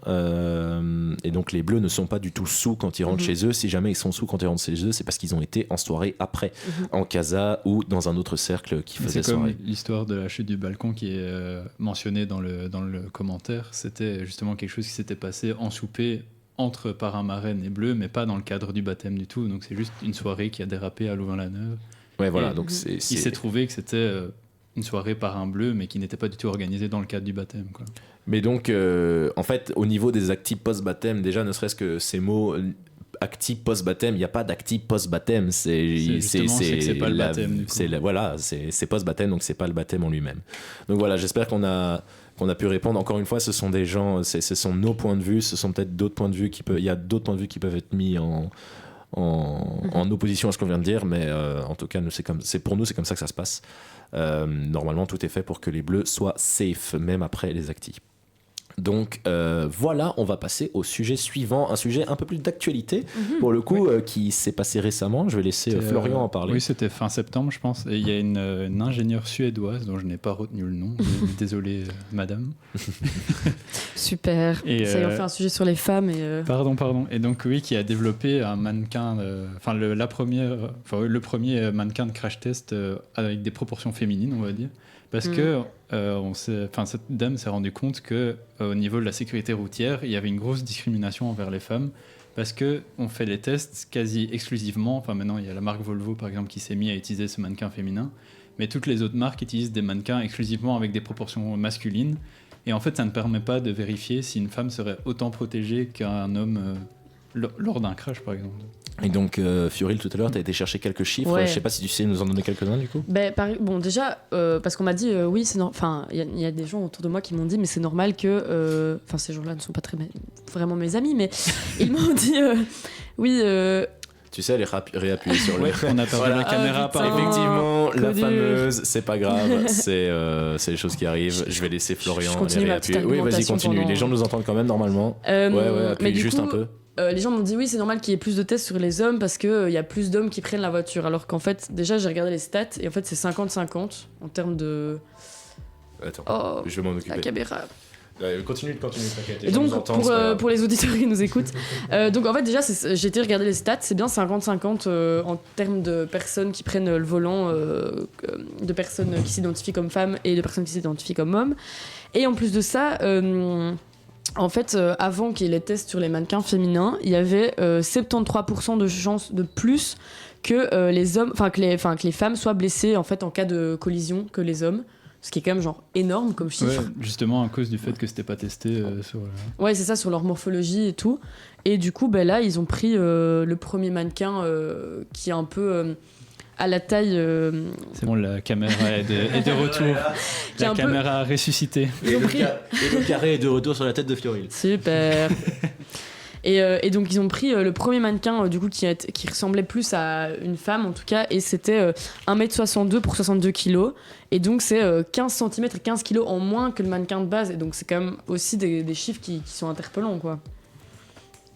Et donc les bleus ne sont pas du tout sous quand ils rentrent chez eux. Si jamais ils sont sous quand ils rentrent chez eux, c'est parce qu'ils ont été en soirée après, en casa ou dans un autre cercle qui faisait soirée. C'est comme l'histoire de la chute du balcon qui est mentionnée dans le commentaire. C'était justement quelque chose qui s'était passé en souper entre parrain-marraine et bleu, mais pas dans le cadre du baptême du tout. Donc c'est juste une soirée qui a dérapé à Louvain-la-Neuve. Ouais, voilà. Et donc il s'est trouvé que c'était une soirée parrain bleu, mais qui n'était pas du tout organisée dans le cadre du baptême, quoi. Mais donc, en fait, au niveau des actifs post-baptême, déjà, ne serait-ce que ces mots... actif post-baptême, il n'y a pas d'actif post-baptême, c'est pas le baptême, c'est post-baptême, donc c'est pas le baptême en lui-même. Donc voilà, j'espère qu'on a pu répondre. Encore une fois, ce sont des gens, ce sont nos points de vue, ce sont peut-être d'autres points de vue il y a d'autres points de vue qui peuvent être mis en opposition à ce qu'on vient de dire, mais en tout cas, pour nous, c'est comme ça que ça se passe. Normalement, tout est fait pour que les bleus soient safe, même après les actifs. Donc voilà, on va passer au sujet suivant, un sujet un peu plus d'actualité, pour le coup, qui s'est passé récemment. Je vais laisser Florian en parler. Oui, c'était fin septembre, je pense. Et il y a une ingénieure suédoise dont je n'ai pas retenu le nom. Désolé, madame. Super. Et, ça y est, on fait un sujet sur les femmes. Pardon. Et donc, oui, qui a développé un mannequin, le premier mannequin de crash test avec des proportions féminines, on va dire. Parce que cette dame s'est rendue compte qu'au niveau de la sécurité routière, il y avait une grosse discrimination envers les femmes. Parce qu'on fait les tests quasi exclusivement. Enfin, maintenant, il y a la marque Volvo, par exemple, qui s'est mis à utiliser ce mannequin féminin. Mais toutes les autres marques utilisent des mannequins exclusivement avec des proportions masculines. Et en fait, ça ne permet pas de vérifier si une femme serait autant protégée qu'un homme lors d'un crash, par exemple. Et donc, Fioril, tout à l'heure, tu as été chercher quelques chiffres. Ouais. Je sais pas si tu sais nous en donner quelques-uns du coup. Bon, déjà, parce qu'on m'a dit, oui, c'est normal. Enfin, il y a des gens autour de moi qui m'ont dit, mais c'est normal que. Enfin, ces gens-là ne sont pas vraiment mes amis, mais ils m'ont dit, oui. Tu sais, aller réappuyer sur le. Ouais, on a perdu Voilà. la caméra Ah, par putain. Effectivement, la Connu. fameuse, c'est pas grave, c'est les choses qui arrivent. Je vais laisser Florian Je continue aller ma petite réappuyer. Oui, vas-y, argumentation continue. pendant- Les gens nous entendent quand même normalement. Mais Appuie du juste coup, un peu. Les gens m'ont dit oui, c'est normal qu'il y ait plus de tests sur les hommes parce qu'il y a plus d'hommes qui prennent la voiture. Alors qu'en fait, déjà, j'ai regardé les stats et en fait, c'est 50-50 en termes de. Attends, Oh, je vais m'en la occuper. caméra. Continue, t'inquiète. Les Et gens donc, nous entendent, c'est pas grave. pour les auditeurs qui nous écoutent, donc en fait, déjà, j'ai été regarder les stats, c'est bien 50-50 en termes de personnes qui prennent le volant, de personnes qui s'identifient comme femmes et de personnes qui s'identifient comme hommes. Et en plus de ça, en fait, avant qu'il y ait les tests sur les mannequins féminins, il y avait 73% de chances de plus que les hommes, que les femmes soient blessées en fait en cas de collision que les hommes. Ce qui est quand même genre énorme comme chiffre. Ouais, justement à cause du fait que c'était pas testé sur. Ouais, c'est ça, sur leur morphologie et tout. Et du coup, là, ils ont pris le premier mannequin qui est un peu à la taille. C'est bon, la caméra est de retour. Qui est La un peu- caméra a ressuscité. Ils ont pris. Et le carré est de retour sur la tête de Fioril. Super. Et donc ils ont pris le premier mannequin du coup qui ressemblait plus à une femme en tout cas, et c'était 1m62 pour 62 kg, et donc c'est 15 cm et 15 kg en moins que le mannequin de base, et donc c'est quand même aussi des chiffres qui sont interpellants quoi.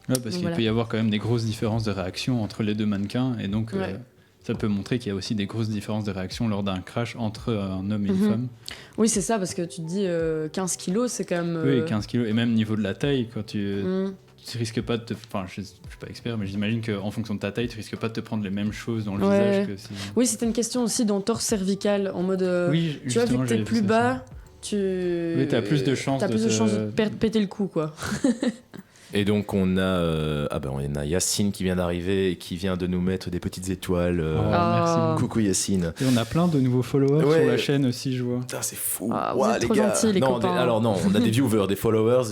Ouais, parce qu'il Voilà. peut y avoir quand même des grosses différences de réaction entre les deux mannequins, et donc Ouais. ça peut montrer qu'il y a aussi des grosses différences de réaction lors d'un crash entre un homme et une Mhm. femme. Oui c'est ça, parce que tu te dis 15 kg c'est quand même... Oui, 15 kilos, et même niveau de la taille, quand tu risques pas de te. Enfin, je suis pas expert, mais j'imagine qu'en fonction de ta taille, tu risques pas de te prendre les mêmes choses dans le Ouais. visage que si. Oui, c'était une question aussi d'entorse cervicale, en mode... Oui, tu vois, vu justement, que t'es j'avais plus vu ça bas, Oui, t'as plus de chances T'as de plus de te- chances de te péter le cou, quoi. Et donc on a Yacine qui vient d'arriver et qui vient de nous mettre des petites étoiles. Oh, Ah. merci. Coucou Yacine. Et on a plein de nouveaux followers Ouais. sur la chaîne aussi, je vois. Putain, c'est fou. Ah, vous Ouah, êtes les trop gars. gentils, les non, copains. alors non, on a des viewers, des followers.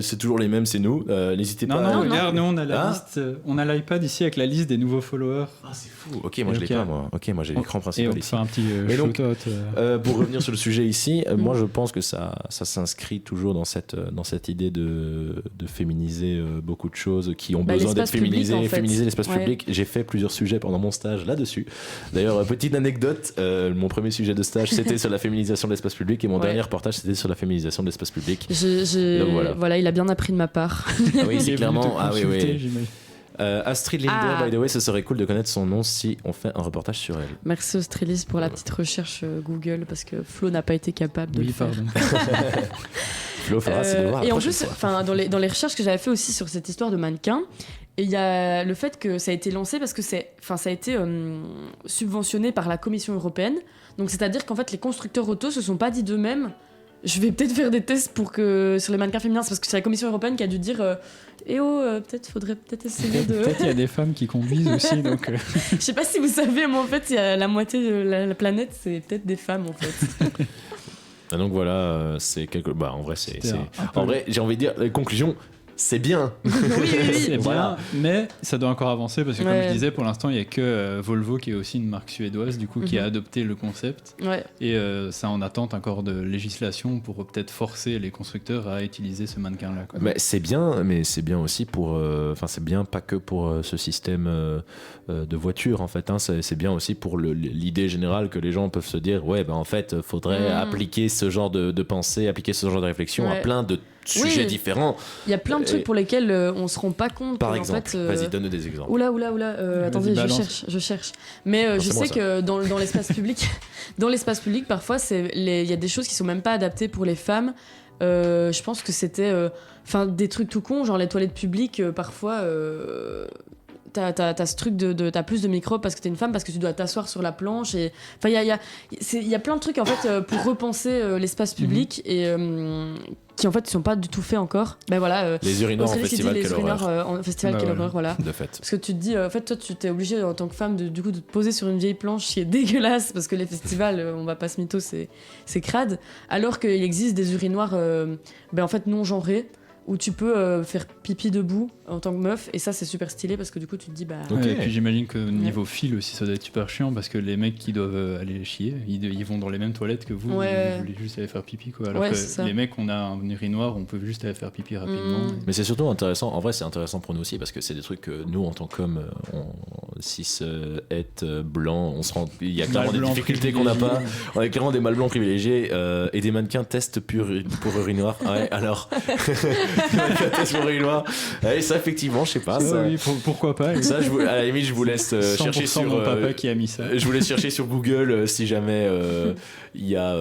C'est toujours les mêmes, c'est nous. N'hésitez Non, pas. non, non. regarde, nous on a la Ah. liste, on a l'iPad ici avec la liste des nouveaux followers. Ah, c'est fou. Ok, moi je l'ai Ok. pas moi. Ok, moi j'ai l'écran Et principal on ici. fait un petit Et donc, shout-out. Pour revenir sur le sujet ici, moi je pense que ça s'inscrit toujours dans cette idée de féminiser beaucoup de choses qui ont Bah, besoin d'être l'espace public, féminisées, en fait. féminiser l'espace Ouais. public. J'ai fait plusieurs sujets pendant mon stage là-dessus. D'ailleurs, petite anecdote, mon premier sujet de stage c'était sur la féminisation de l'espace public et mon Ouais. dernier reportage c'était sur la féminisation de l'espace public. Donc voilà. voilà, il a bien appris de ma part. Ah oui, Il est c'est venu clairement. te Ah oui, consulter, oui. j'imagine. Astrid Linder, Ah. by the way, ce serait cool de connaître son nom si on fait un reportage sur elle. Merci Australis pour la petite recherche Google, parce que Flo n'a pas été capable de Oui, le faire. pardon. Flo fera ses devoirs la Et en prochaine plus, fois. dans les recherches que j'avais fait aussi sur cette histoire de mannequin, il y a le fait que ça a été lancé parce que ça a été subventionné par la Commission européenne. Donc c'est-à-dire qu'en fait les constructeurs auto se sont pas dit d'eux-mêmes, je vais peut-être faire des tests sur les mannequins féminins, c'est parce que c'est la Commission européenne qui a dû dire faudrait peut-être essayer de... Peut-être il y a des femmes qui conduisent aussi, donc. Je sais pas si vous savez, mais en fait il y a la moitié de la planète, c'est peut-être des femmes en fait. Ah, donc voilà, c'est quelque. Bah en vrai, C'était un peu- En vrai, j'ai envie de dire, la conclusion, c'est bien. C'est bien, Voilà. mais ça doit encore avancer parce que, comme Ouais. je disais, pour l'instant, il n'y a que Volvo qui est aussi une marque suédoise, du coup, qui a adopté le concept. Ouais. Et ça en attente encore de législation pour peut-être forcer les constructeurs à utiliser ce mannequin-là. quoi. Mais c'est bien aussi pour. Enfin, c'est bien pas que pour ce système de voiture en fait. Hein, c'est bien aussi pour l'idée générale que les gens peuvent se dire, ouais, bah en fait, faudrait appliquer ce genre de pensée, appliquer ce genre de réflexion à Ouais. plein de sujets Oui. différents. Il y a plein de trucs pour lesquels on se rend pas compte. Par en exemple, fait, vas-y, donne-nous des exemples. Oula, attendez, je balance. cherche. Mais Non, je c'est moi, sais ça. que dans l'espace public, parfois, il y a des choses qui sont même pas adaptées pour les femmes. Je pense que c'était, des trucs tout cons, genre les toilettes publiques, parfois. T'as ce truc t'as plus de microbes parce que t'es une femme, parce que tu dois t'asseoir sur la planche, et enfin il y a plein de trucs en fait pour repenser l'espace public et qui en fait sont pas du tout faits encore. Ben voilà, Les urinoirs en Australie qui dit festival, les quelle urinoirs horreur. en festival, Bah quelle voilà. horreur, voilà. De fait. Parce que tu te dis, en fait, toi, tu t'es obligé en tant que femme de te poser sur une vieille planche qui est dégueulasse, parce que les festivals, on va pas se mytho, c'est crade. Alors qu'il existe des urinoirs, en fait, non genrés, où tu peux faire pipi debout. en tant que meuf, et ça c'est super stylé parce que du coup tu te dis bah. Ok. Ouais, et puis j'imagine que niveau fil aussi, ça doit être super chiant parce que les mecs qui doivent aller chier, ils vont dans les mêmes toilettes que vous. Ouais. Vous voulez juste aller faire pipi, quoi. Alors Ouais, que c'est ça. les mecs, on a un urinoir, on peut juste aller faire pipi rapidement. Mm. Mais c'est surtout intéressant, en vrai c'est intéressant pour nous aussi parce que c'est des trucs que nous en tant qu'hommes, 6 blancs, on se rend, il y a clairement Mâles des blancs difficultés qu'on n'a pas, on a clairement des mâles blancs privilégiés et des mannequins testent pour urinoir. Ouais, alors, des mannequins testent pour urinoir, ouais, ça effectivement, je sais pas. Ça, Oui, pourquoi pas. ça, à la limite je vous laisse chercher 100% sur... mon papa qui a mis ça. Je vous laisse chercher sur Google si jamais il y a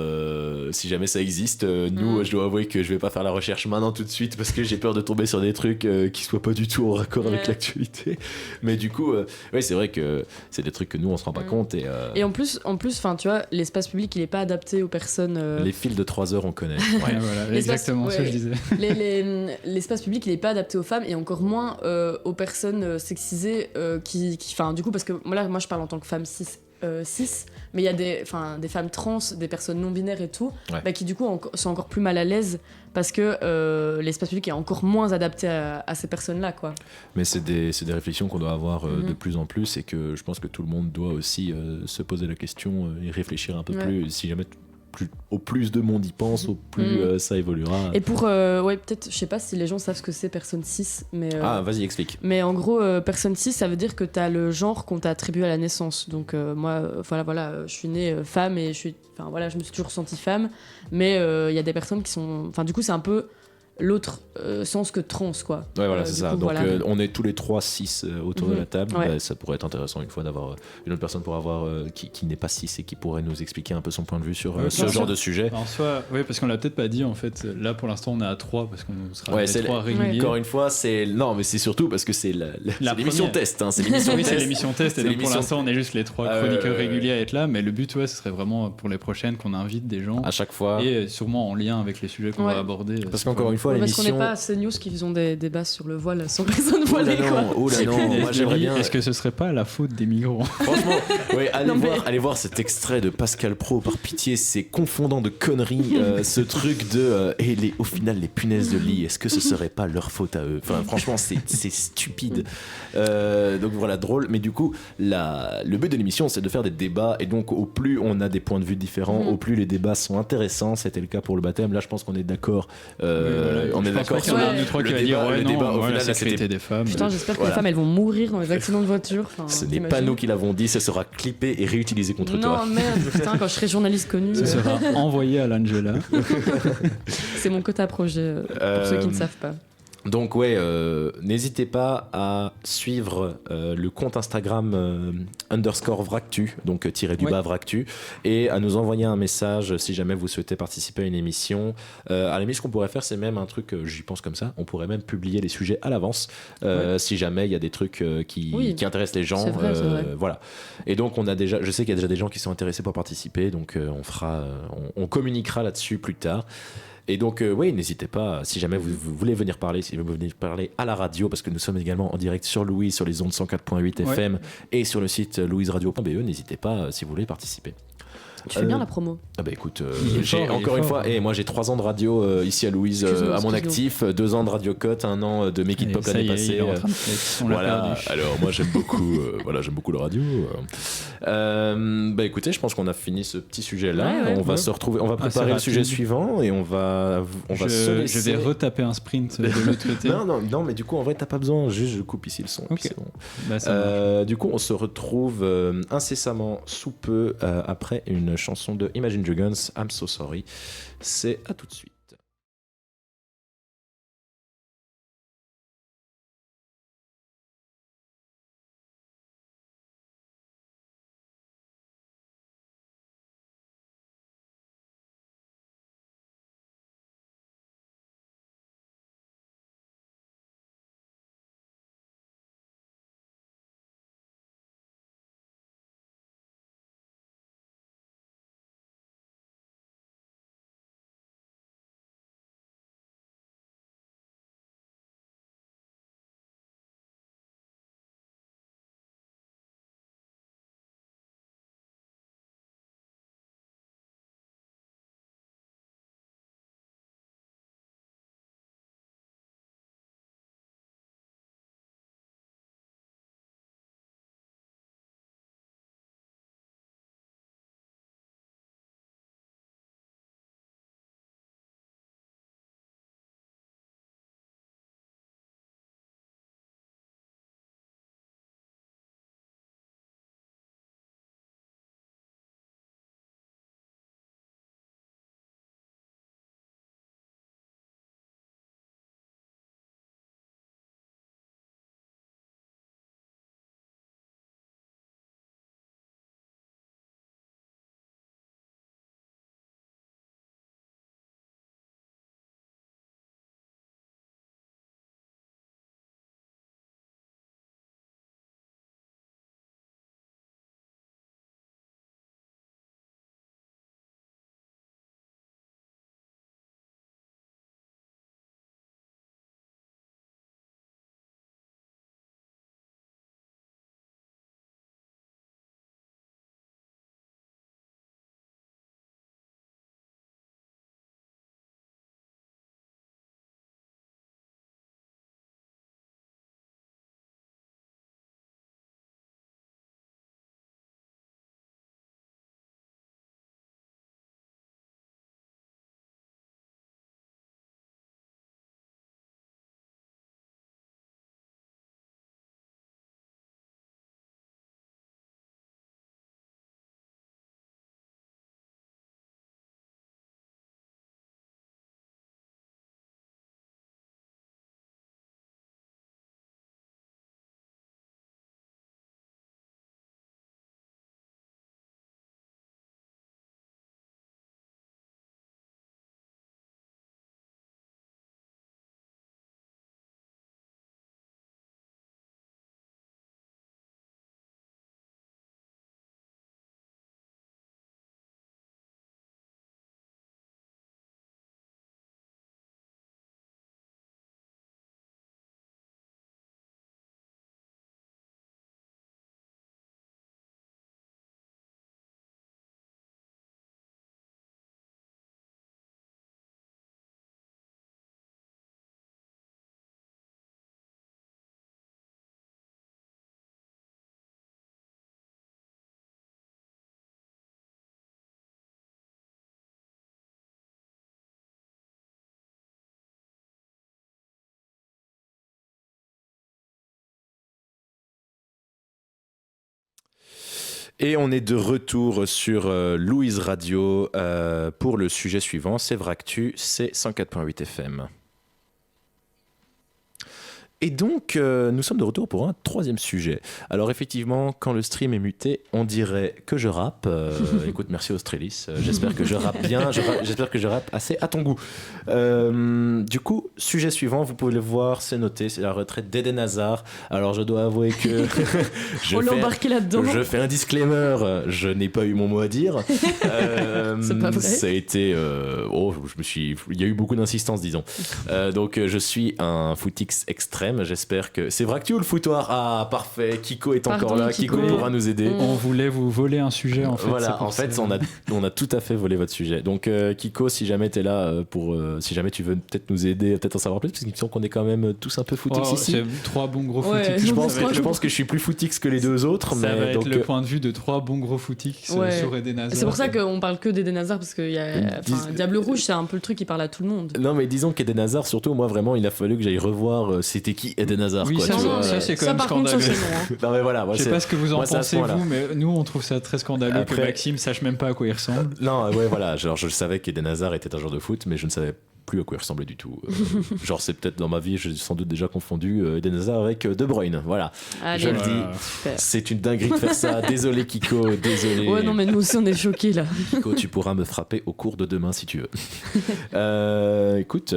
si jamais ça existe. Nous, je dois avouer que je vais pas faire la recherche maintenant tout de suite parce que j'ai peur de tomber sur des trucs qui soient pas du tout en raccord avec l'actualité. Mais du coup, ouais, c'est vrai que c'est des trucs que nous on se rend pas compte Et en plus, enfin, tu vois, l'espace public, il est pas adapté aux personnes. les fils de 3 heures on connaît. Ouais, Ouais. voilà, L'espace- exactement ce que ouais. je disais. L'espace public, il est pas adapté aux femmes et encore moins aux personnes sexisées enfin, du coup, parce que moi, je parle en tant que femme cis, mais il y a des femmes trans, des personnes non binaires et tout, Ouais. qui du coup sont encore plus mal à l'aise parce que l'espace public est encore moins adapté à ces personnes-là, quoi. Mais c'est des réflexions qu'on doit avoir de plus en plus et que je pense que tout le monde doit aussi se poser la question et réfléchir un peu plus. Si jamais au plus de monde y pense, au plus ça évoluera. Et pour peut-être, je sais pas si les gens savent ce que c'est personne cis, mais Ah, vas-y, explique. mais en gros, personne cis, ça veut dire que t'as le genre qu'on t'a attribué à la naissance. Donc moi, voilà, je suis née femme et je me suis toujours sentie femme. Mais il y a des personnes qui sont, enfin du coup, c'est un peu l'autre sens que trans, quoi. Ouais, voilà, c'est Du ça. coup, Donc, voilà. on est tous les 3 6 autour de la table. Ouais. Bah, ça pourrait être intéressant une fois d'avoir une autre personne pour avoir qui n'est pas 6 et qui pourrait nous expliquer un peu son point de vue sur Ouais, ce bien genre sûr. de sujet. En soi, oui, parce qu'on l'a peut-être pas dit en fait. Là pour l'instant, on est à 3 parce qu'on sera Ouais, les c'est 3 réguliers. Encore une fois, c'est non, mais c'est surtout parce que c'est La l'émission première. test. Hein, c'est l'émission Oui, c'est test. l'émission test, et C'est donc pour l'émission- l'instant, on est juste les 3 chroniqueurs réguliers à être là. Mais le but, ce serait vraiment pour les prochaines qu'on invite des gens À chaque fois. et sûrement en lien avec les sujets qu'on Ouais. va aborder. Parce qu'encore une fois, Ouais, parce qu'on l'émission. n'est pas assez news qui faisons des débats sur le voile sans personne Oh là voilée, quoi. non, oh là non, Et moi je j'aimerais me dis, bien. Est-ce que ce serait pas la faute des migrants? Franchement, ouais, Non, mais- allez voir cet extrait de Pascal Pro, par pitié, c'est confondant de conneries, ce truc de au final les punaises de lit, est-ce que ce serait pas leur faute à eux? Enfin, franchement, c'est stupide. Donc voilà, drôle. Mais du coup, le but de l'émission, c'est de faire des débats, et donc au plus on a des points de vue différents, au plus les débats sont intéressants. C'était le cas pour le baptême. Là, je pense qu'on est d'accord. On est d'accord sur qu'il y en a un ou trois le qui va dire débat- ouais, le non, débat, au ouais, final, la là, sécurité des femmes. Putain, j'espère que Voilà. les femmes, elles vont mourir dans les accidents de voiture. Enfin, Ce n'est pas t'imagines nous qui l'avons dit, ce sera clippé et réutilisé contre Non, toi. merde, putain, quand je serai journaliste connu, Ce sera envoyé à l'Angela. c'est mon quota projet, pour ceux qui ne savent pas. Donc ouais, n'hésitez pas à suivre le compte Instagram _Vractu, donc tiré du bas Vractu, et à nous envoyer un message si jamais vous souhaitez participer à une émission. À la limite, ce qu'on pourrait faire, c'est même un truc, j'y pense comme ça, on pourrait même publier les sujets à l'avance si jamais il y a des trucs qui intéressent les gens. C'est vrai, c'est vrai. Voilà. Et donc je sais qu'il y a déjà des gens qui sont intéressés pour participer, donc on communiquera là-dessus plus tard. Et donc, oui, n'hésitez pas, si jamais vous voulez venir parler, si vous voulez venir parler à la radio, parce que nous sommes également en direct sur Louise, sur les ondes 104.8 FM et sur le site louiseradio.be, n'hésitez pas si vous voulez participer. Tu fais bien la promo. Ah bah écoute, Il est j'ai fort, il est encore une fort. fois, moi j'ai 3 ans de radio ici à Louise Excuse-nous, à mon excuse-nous. actif, 2 ans de Radio Cote, 1 an de Make It Et Pop ça l'année y est, passée. il est en train de flex, on l'a Voilà, perdu. alors moi j'aime beaucoup, j'aime beaucoup la radio. Bah écoutez, je pense qu'on a fini ce petit sujet-là. Ouais, on va se retrouver, on va préparer le rapide. sujet suivant et on va se Je laisser. vais retaper un sprint de l'autre côté. Non, mais du coup en vrai t'as pas besoin, juste je coupe ici le son. Ok. puis c'est bon. Bah, ça marche. Du coup, on se retrouve incessamment sous peu après une chanson de Imagine Dragons, I'm So Sorry. C'est à tout de suite. Et on est de retour sur Louise Radio pour le sujet suivant, c'est Vractu, c'est 104.8 FM. Et donc, nous sommes de retour pour un troisième sujet. Alors effectivement, quand le stream est muté, on dirait que je rappe. Écoute, merci Australis. J'espère que je rappe bien. J'espère que je rappe assez à ton goût. Du coup, sujet suivant, vous pouvez le voir, c'est noté, c'est la retraite d'Eden Hazard. Alors je dois avouer que on l'a embarqué là-dedans. Je fais un disclaimer. Je n'ai pas eu mon mot à dire. C'est pas vrai. Ça a été. Il y a eu beaucoup d'insistance, disons. Donc je suis un footix extrême. J'espère que c'est Vractu ou le foutoir. Ah parfait, Kiko est encore là. Kiko pourra nous aider. On voulait vous voler un sujet en fait. Voilà, en fait on a tout à fait volé votre sujet. Donc Kiko, si jamais t'es là si jamais tu veux peut-être nous aider, peut-être en savoir plus, parce qu'il me semble qu'on est quand même tous un peu footix ici. C'est 3 bons gros footix. Je pense que je suis plus footix que les deux autres. Ça va être le point de vue de 3 bons gros footix sur Eden Hazard. C'est pour ça qu'on parle que d'Eden Hazard, parce que Diable Rouge, c'est un peu le truc qui parle à tout le monde. Non mais disons qu'Eden Hazard, surtout moi vraiment, il a fallu que j'aille revoir c'était qui Eden Hazard. Oui, quoi, ça c'est quand même scandaleux. Non mais voilà, je sais pas ce que vous en pensez vous, mais nous on trouve ça très scandaleux que Maxime sache même pas à quoi il ressemble. Non, ouais voilà, genre je savais qu'Eden Hazard était un joueur de foot, mais je ne savais plus à quoi il ressemblait du tout. Genre c'est peut-être dans ma vie, j'ai sans doute déjà confondu Eden Hazard avec De Bruyne. Voilà. Allez, je le dis, c'est une dinguerie de faire ça. Désolé Kiko, désolé. Ouais non mais nous aussi on est choqués là. Kiko, tu pourras me frapper au cours de demain si tu veux. Écoute,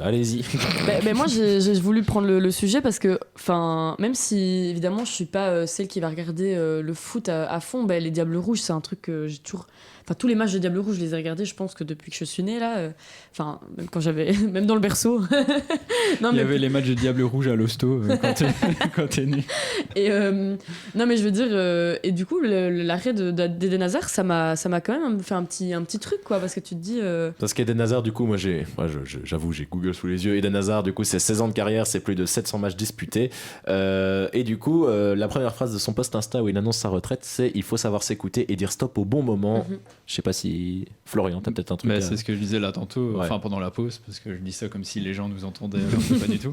allez-y. Mais moi j'ai voulu prendre le sujet parce que, enfin, même si évidemment je suis pas celle qui va regarder le foot à fond, les Diables Rouges c'est un truc que j'ai toujours. Enfin, tous les matchs de Diable Rouge, je les ai regardés, je pense que depuis que je suis née, là. Enfin, même quand j'avais. Même dans le berceau. Non, il y avait les matchs de Diable Rouge à l'hosto quand t'es née. Et non, mais je veux dire. Et du coup, l'arrêt d'Eden Hazard, ça m'a quand même fait un petit truc, quoi. Parce que tu te dis. Parce qu'Eden Hazard, du coup, j'avoue, j'ai Google sous les yeux. Eden Hazard, du coup, c'est 16 ans de carrière, c'est plus de 700 matchs disputés. Et du coup, la première phrase de son post Insta où il annonce sa retraite, c'est il faut savoir s'écouter et dire stop au bon moment. Je sais pas si Florian, t'as peut-être un truc. C'est ce que je disais là tantôt, enfin pendant la pause, parce que je dis ça comme si les gens nous entendaient, alors que pas du tout.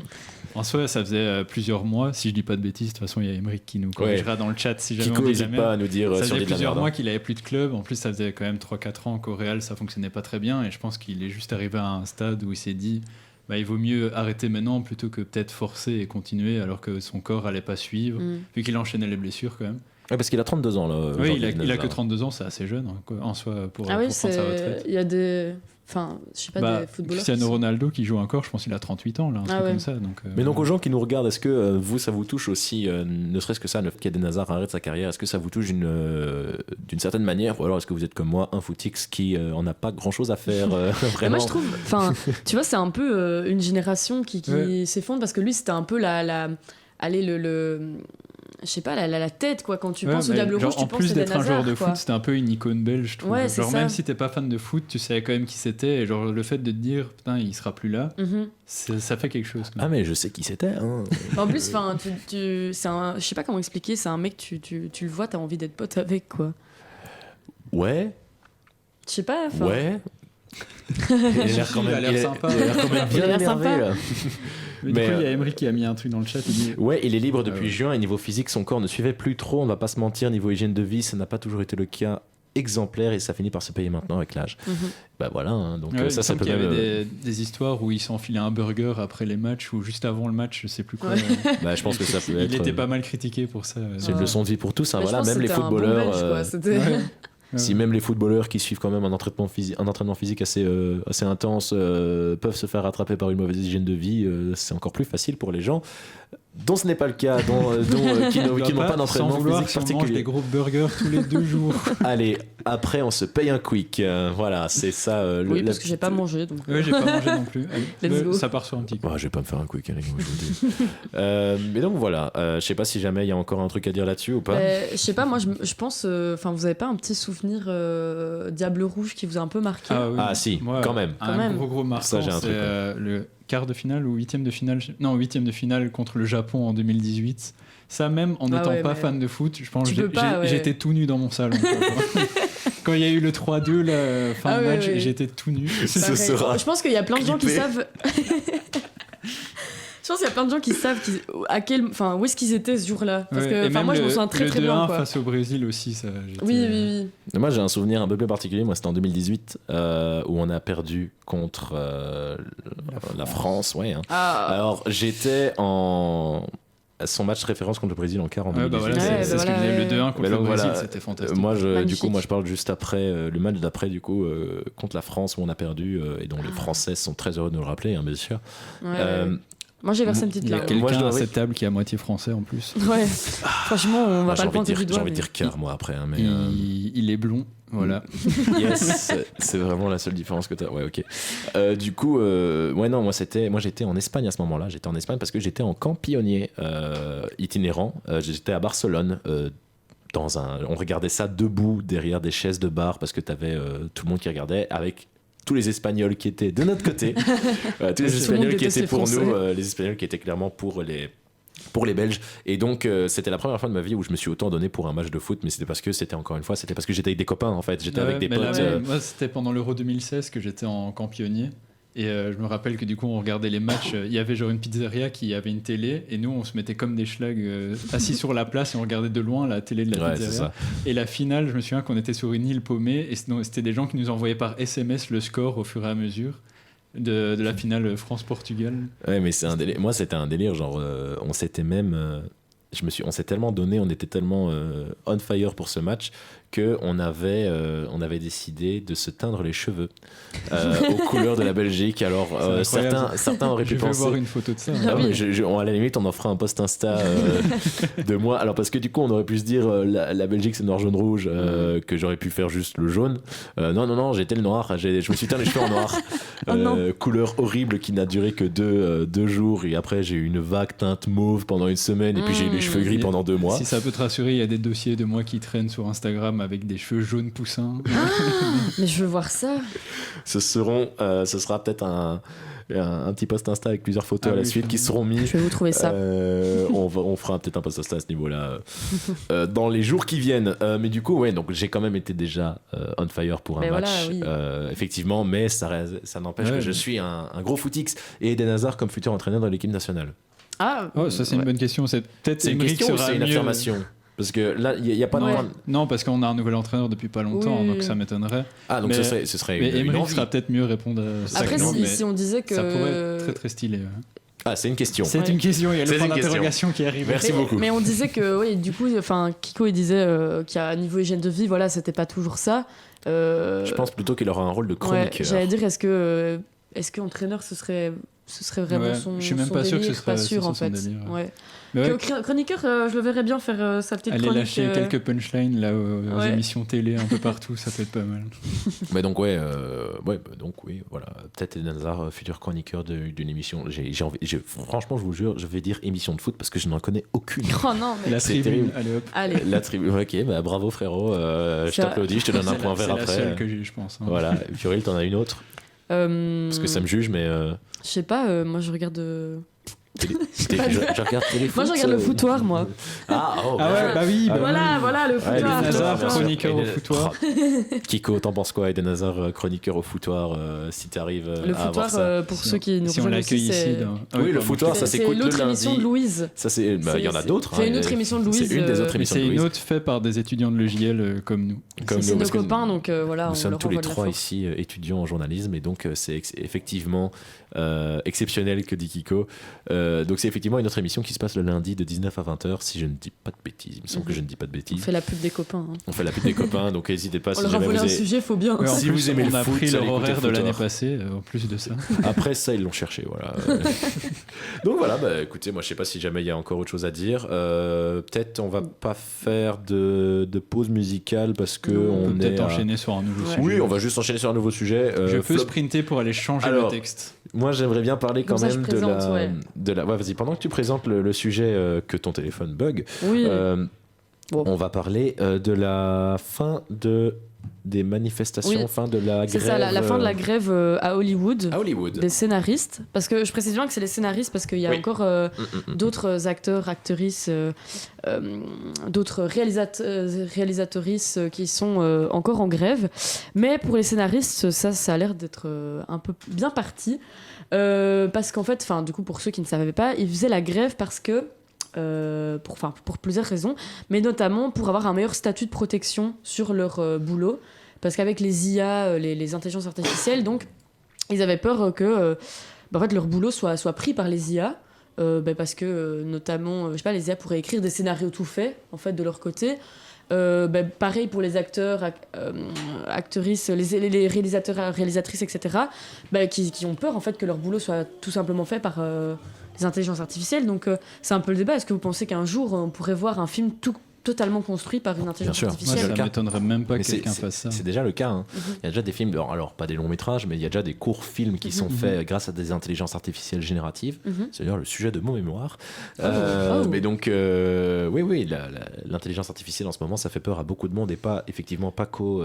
En soi, ça faisait plusieurs mois, si je dis pas de bêtises, de toute façon, il y a Emeric qui nous corrigera dans le chat si jamais Kiko on dit la merde. Pas à nous dire ça sur faisait plusieurs mois hein. qu'il avait plus de club. En plus, ça faisait quand même 3-4 ans qu'au Real ça fonctionnait pas très bien, et je pense qu'il est juste arrivé à un stade où il s'est dit il vaut mieux arrêter maintenant plutôt que peut-être forcer et continuer alors que son corps allait pas suivre, vu qu'il enchaînait les blessures quand même. Ouais, parce qu'il a 32 ans là. Oui, il a que 32 ans, c'est assez jeune en soi pour prendre sa retraite. Il y a des. Enfin, je sais pas, des footballeurs. Cristiano Ronaldo qui joue encore, je pense qu'il a 38 ans là, un truc comme ça. Donc, mais donc aux gens qui nous regardent, est-ce que vous, ça vous touche aussi, ne serait-ce que ça, qu'Eden Hazard arrête sa carrière, est-ce que ça vous touche d'une certaine manière, ou alors est-ce que vous êtes comme moi, un footix qui en a pas grand-chose à faire vraiment. Moi je trouve, enfin, tu vois, c'est un peu une génération qui s'effondre parce que lui c'était un peu je sais pas, la tête quoi, quand tu penses au Diable Rouge, tu penses à en plus d'être un joueur de foot, c'était un peu une icône belge, je trouve. Ouais, genre même si t'es pas fan de foot, tu savais quand même qui c'était, et genre le fait de te dire putain il sera plus là, ça fait quelque chose. Ah mais je sais qui c'était. Hein. En plus, enfin, c'est un, je sais pas comment expliquer, c'est un mec tu le vois, t'as envie d'être pote avec quoi. Ouais. Je sais pas. Ouais. Il a l'air quand même sympa. Il a l'air quand même bien énervé là. Mais du coup, il y a Emeric qui a mis un truc dans le chat. Il dit... Ouais, il est libre depuis juin et niveau physique, son corps ne suivait plus trop. On va pas se mentir, niveau hygiène de vie, ça n'a pas toujours été le cas exemplaire et ça finit par se payer maintenant avec l'âge. Voilà, hein, donc ça peut il y avait des histoires où il s'enfilait un burger après les matchs ou juste avant le match, je sais plus quoi. Je pense que ça peut être. Il était pas mal critiqué pour ça. C'est une leçon de vie pour tous, hein, voilà, même les footballeurs. Si même les footballeurs qui suivent quand même un entraînement physique assez intense peuvent se faire rattraper par une mauvaise hygiène de vie, c'est encore plus facile pour les gens dont ce n'est pas le cas, qui n'ont pas d'entraînement physique particulier. On mange des gros burgers tous les 2 jours. Allez, après on se paye un quick. Voilà, c'est ça. Oui, parce que j'ai pas mangé. Donc... Oui, j'ai pas mangé non plus. Allez, ça part sur un petit coup. Je vais pas me faire un quick, allez, moi, je vous dis. Mais donc voilà, je sais pas si jamais il y a encore un truc à dire là-dessus ou pas. Je sais pas, moi je pense, vous avez pas un petit souvenir Diable Rouge qui vous a un peu marqué? Ah si, quand même. Un gros marquant, ça, j'ai un truc, le quart de finale ou huitième de finale contre le Japon en 2018. Ça même en n'étant pas fan de foot, je pense que j'étais tout nu dans mon salon. Quand il y a eu le 3-2 la fin de match, j'étais tout nu. Ce sera je pense qu'il y a plein de gens qui savent. Je pense qu'il y a plein de gens qui savent où est-ce qu'ils étaient ce jour-là. Parce Ouais, que et même moi, je me souviens très très bien. Le 2-1 Quoi. face au Brésil aussi, ça. Oui. Moi, j'ai un souvenir un peu plus particulier. Moi, c'était en 2018 où on a perdu contre la France. Ouais, hein. Alors, j'étais en son match référence contre le Brésil en quart en 2018. Voilà, c'est ce qu'il disait. Le 2-1 contre le Brésil, c'était fantastique. Moi, je parle juste après le match d'après, du coup, contre la France où on a perdu et dont les Français sont très heureux de nous le rappeler, hein, bien sûr. Moi, j'ai versé une petite larme. larme. Quelqu'un à cette table qui est à moitié français en plus. Ouais. Franchement, on va pas le pointer du doigt. J'ai envie de dire quart, moi, après. Hein, mais, il est blond, voilà. Yes, c'est vraiment la seule différence que tu as. Ouais, ok. Du coup, moi, j'étais en Espagne à ce moment-là. J'étais en Espagne parce que j'étais en camp pionnier itinérant. J'étais à Barcelone. On regardait ça debout derrière des chaises de bar parce que tu avais tout le monde qui regardait avec tous les Espagnols qui étaient de notre côté, tous les Espagnols qui étaient pour nous, les Espagnols qui étaient clairement pour les Belges. Et donc c'était la première fois de ma vie où je me suis autant donné pour un match de foot, mais c'était parce que c'était j'étais avec des copains en fait, j'étais avec des potes. Moi c'était pendant l'Euro 2016 que j'étais en camp pionnier. Et je me rappelle que du coup on regardait les matchs, il y avait genre une pizzeria qui avait une télé et nous on se mettait comme des schlags assis sur la place et on regardait de loin la télé de la pizzeria. Et la finale, je me souviens qu'on était sur une île paumée et c'était des gens qui nous envoyaient par SMS le score au fur et à mesure de la finale France-Portugal. Ouais, mais c'est un délire. Moi c'était un délire, genre on s'était même... on s'est tellement donné, on était tellement on fire pour ce match qu'on avait décidé de se teindre les cheveux aux couleurs de la Belgique. Alors certains auraient pu penser... Je veux voir une photo de ça. Ah oui. À la limite, on en fera un post Insta de moi. Alors parce que du coup, on aurait pu se dire la Belgique c'est noir, jaune, rouge, que j'aurais pu faire juste le jaune. Non, j'étais le noir. Je me suis teint les cheveux en noir. Couleur horrible qui n'a duré que deux jours. Et après, j'ai eu une vague teinte mauve pendant une semaine. Et puis j'ai eu les cheveux gris pendant 2 mois. Si ça peut te rassurer, il y a des dossiers de moi qui traînent sur Instagram avec des cheveux jaunes poussins. Mais je veux voir ça. Ce sera peut-être un petit post Insta avec plusieurs photos à la suite qui seront mis. Je vais vous trouver ça. On fera peut-être un post Insta à ce niveau-là dans les jours qui viennent. Mais du coup, ouais, donc j'ai quand même été déjà on fire pour un match, effectivement, mais ça n'empêche que je suis un gros footix et Eden Hazard comme futur entraîneur de l'équipe nationale. Ça c'est une bonne question. C'est une question ou c'est une affirmation? Parce que là, il n'y a pas de... Non, parce qu'on a un nouvel entraîneur depuis pas longtemps, donc ça m'étonnerait. Ah, donc ce serait mais Emery sera peut-être mieux répondre à ça. Après, si on disait que... Ça pourrait être très très stylé. Ah, c'est une question. C'est une question, il y a le point d'interrogation qui arrive. Merci beaucoup. Mais on disait que, du coup, Kiko, il disait qu'à niveau hygiène de vie, voilà, c'était pas toujours ça. Je pense plutôt qu'il aura un rôle de chroniqueur. J'allais dire, est-ce qu'entraîneur, ce serait vraiment son délire? Je suis même pas sûr que ce serait sûr, en fait. Délire. Ouais. Chroniqueur, je le verrais bien faire sa petite chronique. Aller lâcher quelques punchlines là aux émissions télé un peu partout, ça peut être pas mal. Mais donc donc oui, voilà, peut-être Eden Hazard, futur chroniqueur d'une émission. Franchement, je vous jure, je vais dire émission de foot parce que je n'en connais aucune. Oh non, mais la tribune, allez hop. Allez. La tribune, ok, bravo frérot, je t'applaudis, je te donne un point vert après. C'est la seule que j'ai, je pense. Hein. Voilà, Fioril, t'en as une autre? Parce que ça me juge, mais. Je sais pas, moi je regarde. Je regarde téléfoot. Moi je regarde le foutoir, moi. Bah oui. Voilà le foutoir. Eden Hazard, chroniqueur au foutoir. Kiko, t'en penses quoi, Eden Hazard, chroniqueur au foutoir, si t'arrives à avoir ça? Le foutoir, pour ceux qui nous rejoignent ici, c'est... Oui, le foutoir, ça s'écoute le lundi. C'est une autre émission de Louise. Il y en a d'autres. C'est une autre émission de Louise. C'est une des autres émissions de Louise. C'est une autre faite par des étudiants de l'EJL comme nous. C'est nos copains, donc voilà. Nous sommes tous les trois ici étudiants en journalisme, et donc c'est effectivement exceptionnel que dit Kiko. Donc c'est effectivement une autre émission qui se passe le lundi de 19 à 20h, si je ne dis pas de bêtises. Il me semble que je ne dis pas de bêtises. On fait la pub des copains. On fait la pub des copains, donc n'hésitez pas. On leur a volé un sujet, faut bien. Si vous aimez le foot, on a pris leur horaire de l'année passée, en plus de ça. Après ça, ils l'ont cherché, voilà. Donc voilà, écoutez, moi je sais pas si jamais il y a encore autre chose à dire. Peut-être on va pas faire de pause musicale parce que on peut peut-être enchaîner sur un nouveau sujet. Oui, on va juste enchaîner sur un nouveau sujet. Je peux sprinter pour aller changer le texte. Moi, j'aimerais bien parler quand même de la. Ouais, vas-y, pendant que tu présentes le sujet que ton téléphone bug, oui. On va parler de la fin de des manifestations, Oui. fin de la C'est grève. ça, la fin de la grève à Hollywood. À Hollywood. Des scénaristes, parce que je précise bien que c'est les scénaristes parce qu'il y a Oui. encore d'autres acteurs, actrices, d'autres réalisatrices qui sont encore en grève. Mais pour les scénaristes, ça a l'air d'être un peu bien parti. Parce qu'en fait, du coup, pour ceux qui ne savaient pas, ils faisaient la grève parce que pour plusieurs raisons, mais notamment pour avoir un meilleur statut de protection sur leur boulot. Parce qu'avec les IA, les intelligences artificielles, donc, ils avaient peur que en fait, leur boulot soit pris par les IA. Parce que, notamment, je sais pas, les IA pourraient écrire des scénarios tout faits, en fait, de leur côté. Pareil pour les acteurs, actrices, les réalisateurs, réalisatrices, etc., qui ont peur, en fait, que leur boulot soit tout simplement fait par les intelligences artificielles. Donc, c'est un peu le débat. Est-ce que vous pensez qu'un jour, on pourrait voir un film totalement construit par une intelligence sûr. Moi, artificielle? ça m'étonnerait même pas Mais que quelqu'un fasse ça. c'est déjà le cas. Hein. Il y a déjà des films, alors pas des longs métrages, mais il y a déjà des courts films qui sont faits grâce à des intelligences artificielles génératives. C'est d'ailleurs le sujet de mon mémoire. Mais donc, oui, l'intelligence artificielle en ce moment, ça fait peur à beaucoup de monde et effectivement pas qu'aux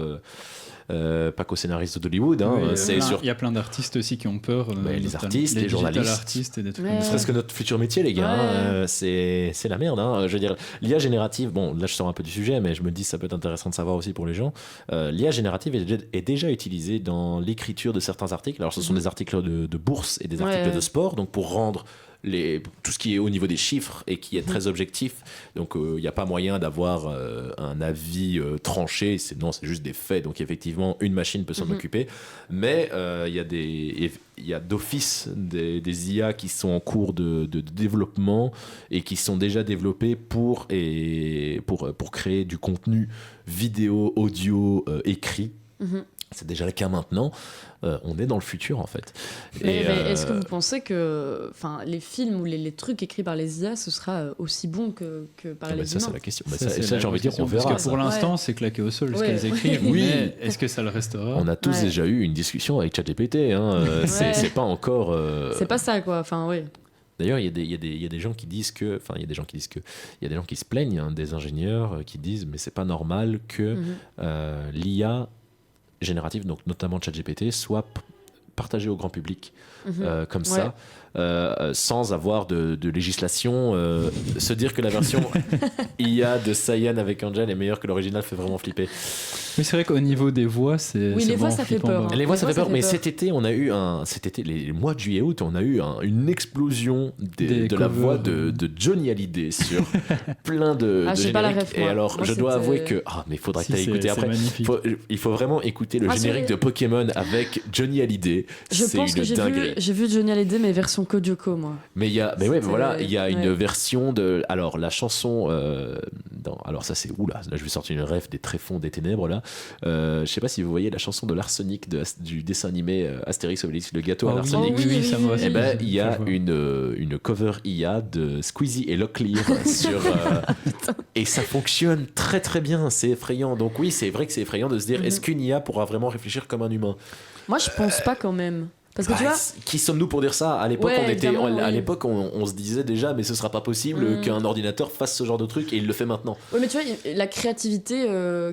scénaristes d'Hollywood. Hein. Oui, il y a plein d'artistes aussi qui ont peur. Les artistes, les journalistes. Artistes et des trucs Ouais. comme Ne ça. serait-ce que notre futur métier, les gars. Hein. C'est la merde. Hein. Je veux dire, l'IA générative, bon, là je sors un peu du sujet, mais je me dis ça peut être intéressant de savoir aussi pour les gens. L'IA générative est déjà utilisée dans l'écriture de certains articles. Alors ce sont des articles de bourse et des articles de sport, donc pour rendre tout ce qui est au niveau des chiffres et qui est très objectif. Donc il n'y a pas moyen d'avoir un avis tranché, c'est juste des faits. Donc effectivement, une machine peut s'en occuper. Mais il y a d'office des IA qui sont en cours de développement et qui sont déjà développés pour créer du contenu vidéo, audio, écrit. C'est déjà le cas maintenant. On est dans le futur en fait. Mais est-ce que vous pensez que les films ou les trucs écrits par les IA, ce sera aussi bon que par les ça humains? c'est la question. Ça, j'ai envie de dire, on verra. Parce que pour ça. l'instant, c'est claqué au sol ce Ouais. qu'elles écrivent. Oui. Mais est-ce que ça le restera? On a tous déjà eu une discussion avec ChatGPT. Hein. C'est pas encore. C'est pas ça, quoi. D'ailleurs, il y a des gens qui disent que, il y a des gens qui se plaignent, hein, des ingénieurs qui disent, mais c'est pas normal que l'IA générative, donc notamment ChatGPT, soit partagée au grand public comme ça, sans avoir de législation. Se dire que la version IA de Cyan avec Angel est meilleure que l'original fait vraiment flipper. Oui, c'est vrai qu'au niveau des voix, c'est. Oui, c'est les voix, vraiment ça fait flippant, peur, bah. hein. Les voix, ça Les fait voix, peur, ça mais fait peur. cet été, les mois de juillet-août, on a eu une explosion Des de la covers. voix de Johnny Hallyday sur plein de j'ai pas la génériques. ref, Et moi. alors, Moi, je dois c'était- avouer que... mais il faudra que Si, tu ailles écouter c'est après. magnifique. Il faut vraiment écouter le Ah, générique c'est- de Pokémon avec Johnny Hallyday. Je C'est pense que une dinguerie. j'ai vu Johnny Hallyday, mais version Kojoko, moi. Mais il y a une ouais. version de. Alors, la chanson. Alors, ça, c'est. Oula, là, je vais sortir une ref des tréfonds des ténèbres, là. Je sais pas si vous voyez la chanson de l'arsenic du dessin animé Astérix Obélix, le gâteau à Ah oui, l'arsenic. oui, ça me va. Eh ben, il y a Je vois. une cover IA de Squeezie et Locklear sur. Et ça fonctionne très très bien, c'est effrayant. Donc, oui, c'est vrai que c'est effrayant de se dire est-ce qu'une IA pourra vraiment réfléchir comme un humain? Moi, je pense pas quand même. Parce que tu vois, Qui sommes-nous pour dire ça? À l'époque, Ouais, évidemment, à oui. l'époque, on se disait déjà, mais ce sera pas possible qu'un ordinateur fasse ce genre de truc, et il le fait maintenant. ouais, mais tu vois, la créativité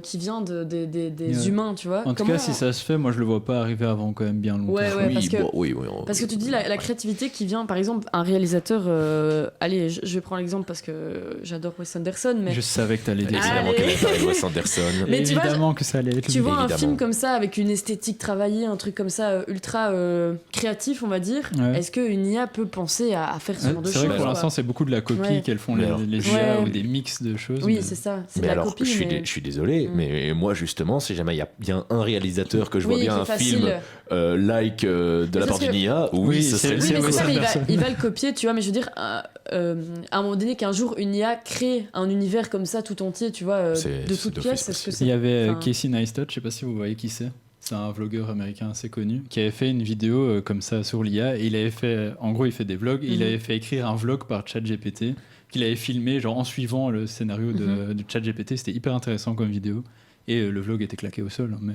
qui vient des humains, tu vois. En tout cas, si ça se fait, moi je le vois pas arriver avant quand même bien longtemps. Ouais, oui, parce que- oui, Parce que tu dis la créativité qui vient, par exemple, un réalisateur. Allez, je vais prendre l'exemple parce que j'adore Wes Anderson, mais Je savais que t'allais dire ça. Évidemment Allez. qu'elle est avec Wes Anderson. Mais tu vois, Évidemment que ça allait être tu lui. vois un Évidemment. film comme ça avec une esthétique travaillée, un truc comme ça ultra créatif, on va dire. Ouais. Est-ce qu'une IA peut penser à faire ce genre de C'est choses vrai que pour quoi. l'instant, c'est beaucoup de la copie Ouais. qu'elles font Mais alors- les IA Ouais. ou des mix de choses. Oui, mais- c'est ça. C'est de Mais la alors, copie. je suis désolé, mais moi justement, si jamais il y a bien un réalisateur que je vois Oui, bien qui un est facile. film de la parce part que- d'une IA, oui, Oui, ce serait Oui, le mais Wes c'est ça, mais Anderson. il va le copier, tu vois. Mais je veux dire, à un moment donné, qu'un jour, une IA crée un univers comme ça tout entier, tu vois, C'est- de c'est toutes d'office pièces. Est-ce que possible. c'est Il y avait enfin, Casey Neistat, je sais pas si vous voyez qui c'est. C'est un vlogueur américain assez connu qui avait fait une vidéo comme ça sur l'IA. Et il avait fait, en gros, il fait des vlogs. Et il avait fait écrire un vlog par ChatGPT qu'il avait filmé genre en suivant le scénario de ChatGPT. C'était hyper intéressant comme vidéo. Et le vlog était claqué au sol. Mais...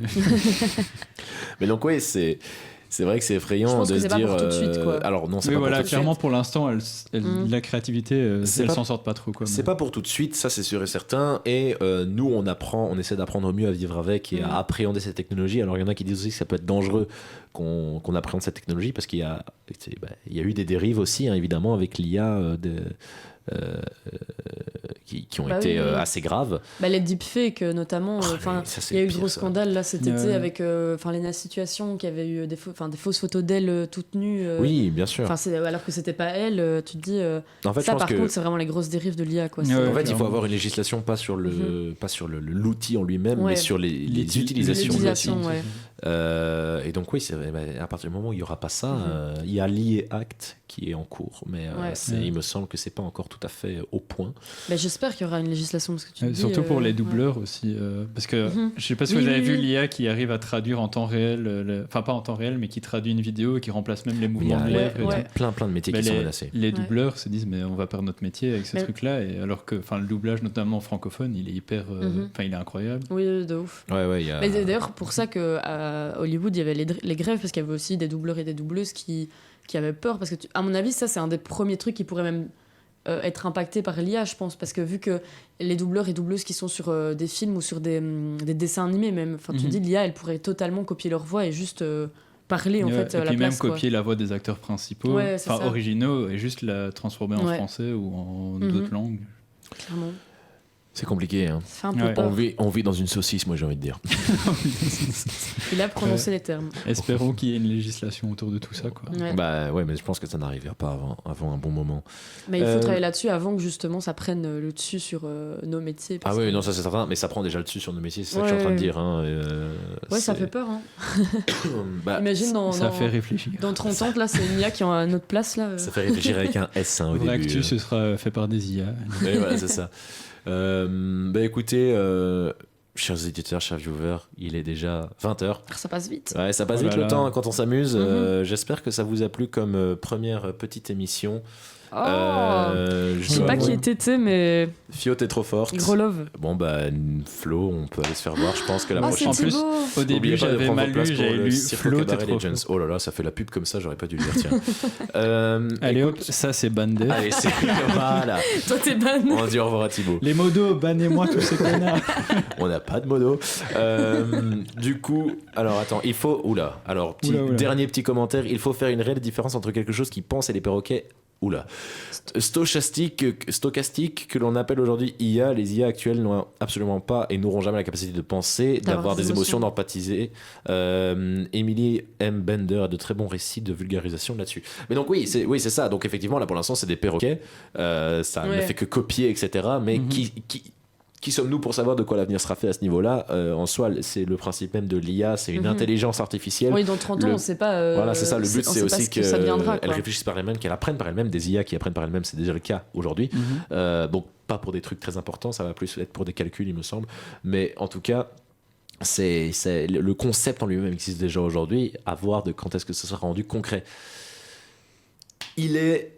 Mais donc oui, c'est C'est vrai que c'est effrayant Je pense de que se c'est pas dire. pour tout de suite, quoi. Alors non, c'est Oui, pas voilà, pour tout de clairement suite. pour l'instant, la créativité, C'est elle pas- s'en sort pas trop. Quoi, C'est pas pour tout de suite, ça c'est sûr et certain. Et nous, on essaie d'apprendre mieux à vivre avec et à appréhender cette technologie. Alors il y en a qui disent aussi que ça peut être dangereux qu'on appréhende cette technologie parce qu'il y a, il y a eu des dérives aussi, hein, évidemment, avec l'IA qui ont été oui. assez graves. Les deepfakes notamment, mais ça, c'est il y a eu le de pire, gros ça. scandales là cet été avec Lena Situation qui avait eu des fausses photos d'elle toutes nues. Oui, bien sûr. Alors que c'était pas elle, tu te dis. En fait, je Ça pense par que contre c'est vraiment les grosses dérives de l'IA quoi. Ouais, en fait, il faut clairement. avoir une législation pas sur l'outil en lui-même, Ouais. mais sur les utilisations. L'utilisation, ouais. Et donc oui, c'est vrai, à partir du moment où il n'y aura pas ça, il y a l'IA Act qui est en cours, mais Ouais. il me semble que c'est pas encore tout à fait au point. J'espère qu'il y aura une législation parce que tu dis, Surtout pour les doubleurs aussi, parce que je sais pas si Oui, vous avez oui, vu oui. l'IA qui arrive à traduire en temps réel, enfin pas en temps réel, mais qui traduit une vidéo et qui remplace même les Il y mouvements a de lèvres. et ouais. tout. plein de métiers Mais qui sont menacés. les doubleurs se disent mais on va perdre notre métier avec ce Mais- truc-là, et alors que le doublage notamment francophone, il est hyper, il est incroyable. Oui, de ouf. Ouais, il y a... Mais c'est d'ailleurs pour ça qu'à Hollywood, il y avait les grèves, parce qu'il y avait aussi des doubleurs et des doubleuses qui avaient peur. Parce que, à mon avis, ça, c'est un des premiers trucs qui pourrait même être impacté par l'IA, je pense. Parce que vu que les doubleurs et doubleuses qui sont sur des films ou sur des dessins animés, même, tu dis, l'IA, elle pourrait totalement copier leur voix et juste parler, en fait, et à la puis place. même copier la voix des acteurs principaux, Ouais, c'est ça. originaux, et juste la transformer en Ouais. français ou en d'autres langues. Clairement. C'est compliqué. Hein. Ça fait un peu Ouais. peur. On vit dans une saucisse, moi j'ai envie de dire. Il a prononcé les termes. Espérons qu'il y ait une législation autour de tout ça, quoi. Ouais. Bah ouais, mais je pense que ça n'arrivera pas avant un bon moment. Mais il faut travailler là-dessus avant que justement ça prenne le dessus sur nos métiers. Ah parce oui, que- non, ça c'est certain, mais ça prend déjà le dessus sur nos métiers, c'est ça que je suis en train de Ouais. dire. Hein. Ouais, ça c'est- fait peur. Hein. Bah, Imagine Ça fait réfléchir. dans 30 ans, là, c'est une IA qui est à notre place. Là. ça fait réfléchir avec un S hein, au début. L'actu, ce sera fait par des IA. Ouais, voilà, c'est ça. Bah écoutez, chers éditeurs, chers viewers, il est déjà 20h. Ça passe vite. Ouais, ça passe Oh vite là le là. temps quand on s'amuse. Mhm. J'espère que ça vous a plu comme première petite émission. Oh Je Je sais dois pas avouer- qui était, mais Fio, t'es trop forte. gros love. Bon, bah, Flo, on peut aller se faire voir. Je pense que la Ah, prochaine. c'est plus, Thibaut. Au début, N'oubliez pas de j'avais prendre mal votre place lu, pour j'avais le lu Cirque Flo, t'es Cabaret trop Legends. fort. Oh là là, ça fait la pub comme ça, j'aurais pas dû le dire, tiens. Allez hop, Écoute- ça c'est bandé. Allez, c'est. Voilà. Toi, t'es ban. On dit au revoir à Thibaut. Les modos, bannez-moi tous ces connards. On n'a pas de modo. Du coup, alors attends, il faut. Oula. Alors, Oula. dernier petit commentaire. Il faut faire une réelle différence entre quelque chose qui pense et les perroquets. Oula. Stochastique, que l'on appelle aujourd'hui IA. Les IA actuelles n'ont absolument pas et n'auront jamais la capacité de penser, d'avoir des émotions, d'empathiser. Emily M. Bender a de très bons récits de vulgarisation là-dessus. Mais donc, oui, c'est ça. Donc, effectivement, là pour l'instant, c'est des perroquets. Ça ne Ouais. fait que copier, etc. Mais qui sommes-nous pour savoir de quoi l'avenir sera fait à ce niveau-là En soi, c'est le principe même de l'IA, c'est une intelligence artificielle. Oui, dans 30 ans, on sait pas. Voilà, c'est ça. Le but, on c'est sait pas aussi ce que ça deviendra. qu'elles Quoi. réfléchissent par elles-mêmes, qu'elles apprennent par elles-mêmes. Des IA qui apprennent par elles-mêmes, c'est déjà le cas aujourd'hui. Donc, pas pour des trucs très importants, ça va plus être pour des calculs, il me semble. Mais en tout cas, le concept en lui-même existe déjà aujourd'hui. À voir de quand est-ce que ça sera rendu concret. Il est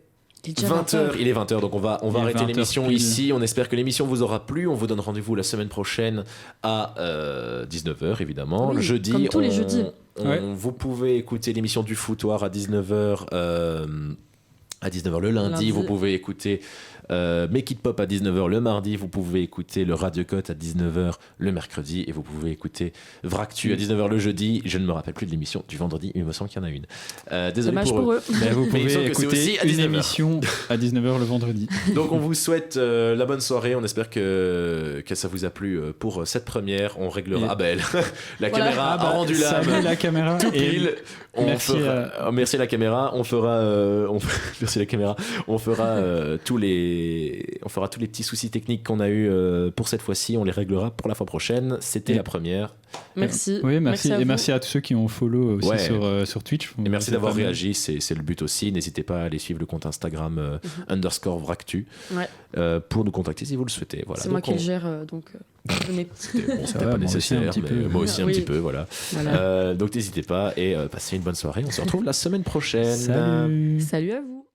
Il est déjà 20h, il est 20h, donc on va Il est arrêter 20h l'émission pile. ici. On espère que l'émission vous aura plu. On vous donne rendez-vous la semaine prochaine à 19h, évidemment. Oui, Jeudi, comme tous les jeudis. Ouais. vous pouvez écouter l'émission du foutoir à 19h. À 19h le lundi, vous pouvez écouter Make It Pop à 19h le mardi, vous pouvez écouter le Radio Cut à 19h le mercredi et vous pouvez écouter Vractu à 19h le jeudi. Je ne me rappelle plus de l'émission du vendredi, il me semble qu'il y en a une. Désolé Dommage pour eux. Mais vous Mais il semble pouvez que c'est écouter aussi à une 19h. émission à 19h le vendredi. Donc on vous souhaite la bonne soirée, on espère que ça vous a plu pour cette première. On réglera. Et- Ah ben, la Voilà. caméra a rendu l'âme. Salut la caméra. Tout Et pile. On merci fera- merci la caméra. On fera, merci la caméra. On fera tous les petits soucis techniques qu'on a eu pour cette fois-ci. On les réglera pour la fois prochaine. C'était Et- la première. Merci. Oui, merci. à Et vous. merci à tous ceux qui ont follow aussi Ouais. sur Twitch. Et merci C'est d'avoir pas mal. réagi. C'est le but aussi. N'hésitez pas à aller suivre le compte Instagram _Vractu Ouais. pour nous contacter si vous le souhaitez. Voilà. C'est moi Donc, qui le gère, donc venez. C'était Ça pas va, moi aussi un nécessaire, petit mais peu. moi aussi un Oui. petit peu, voilà. Voilà. Donc n'hésitez pas et passez une bonne soirée. On se retrouve la semaine prochaine. Salut. Salut à vous.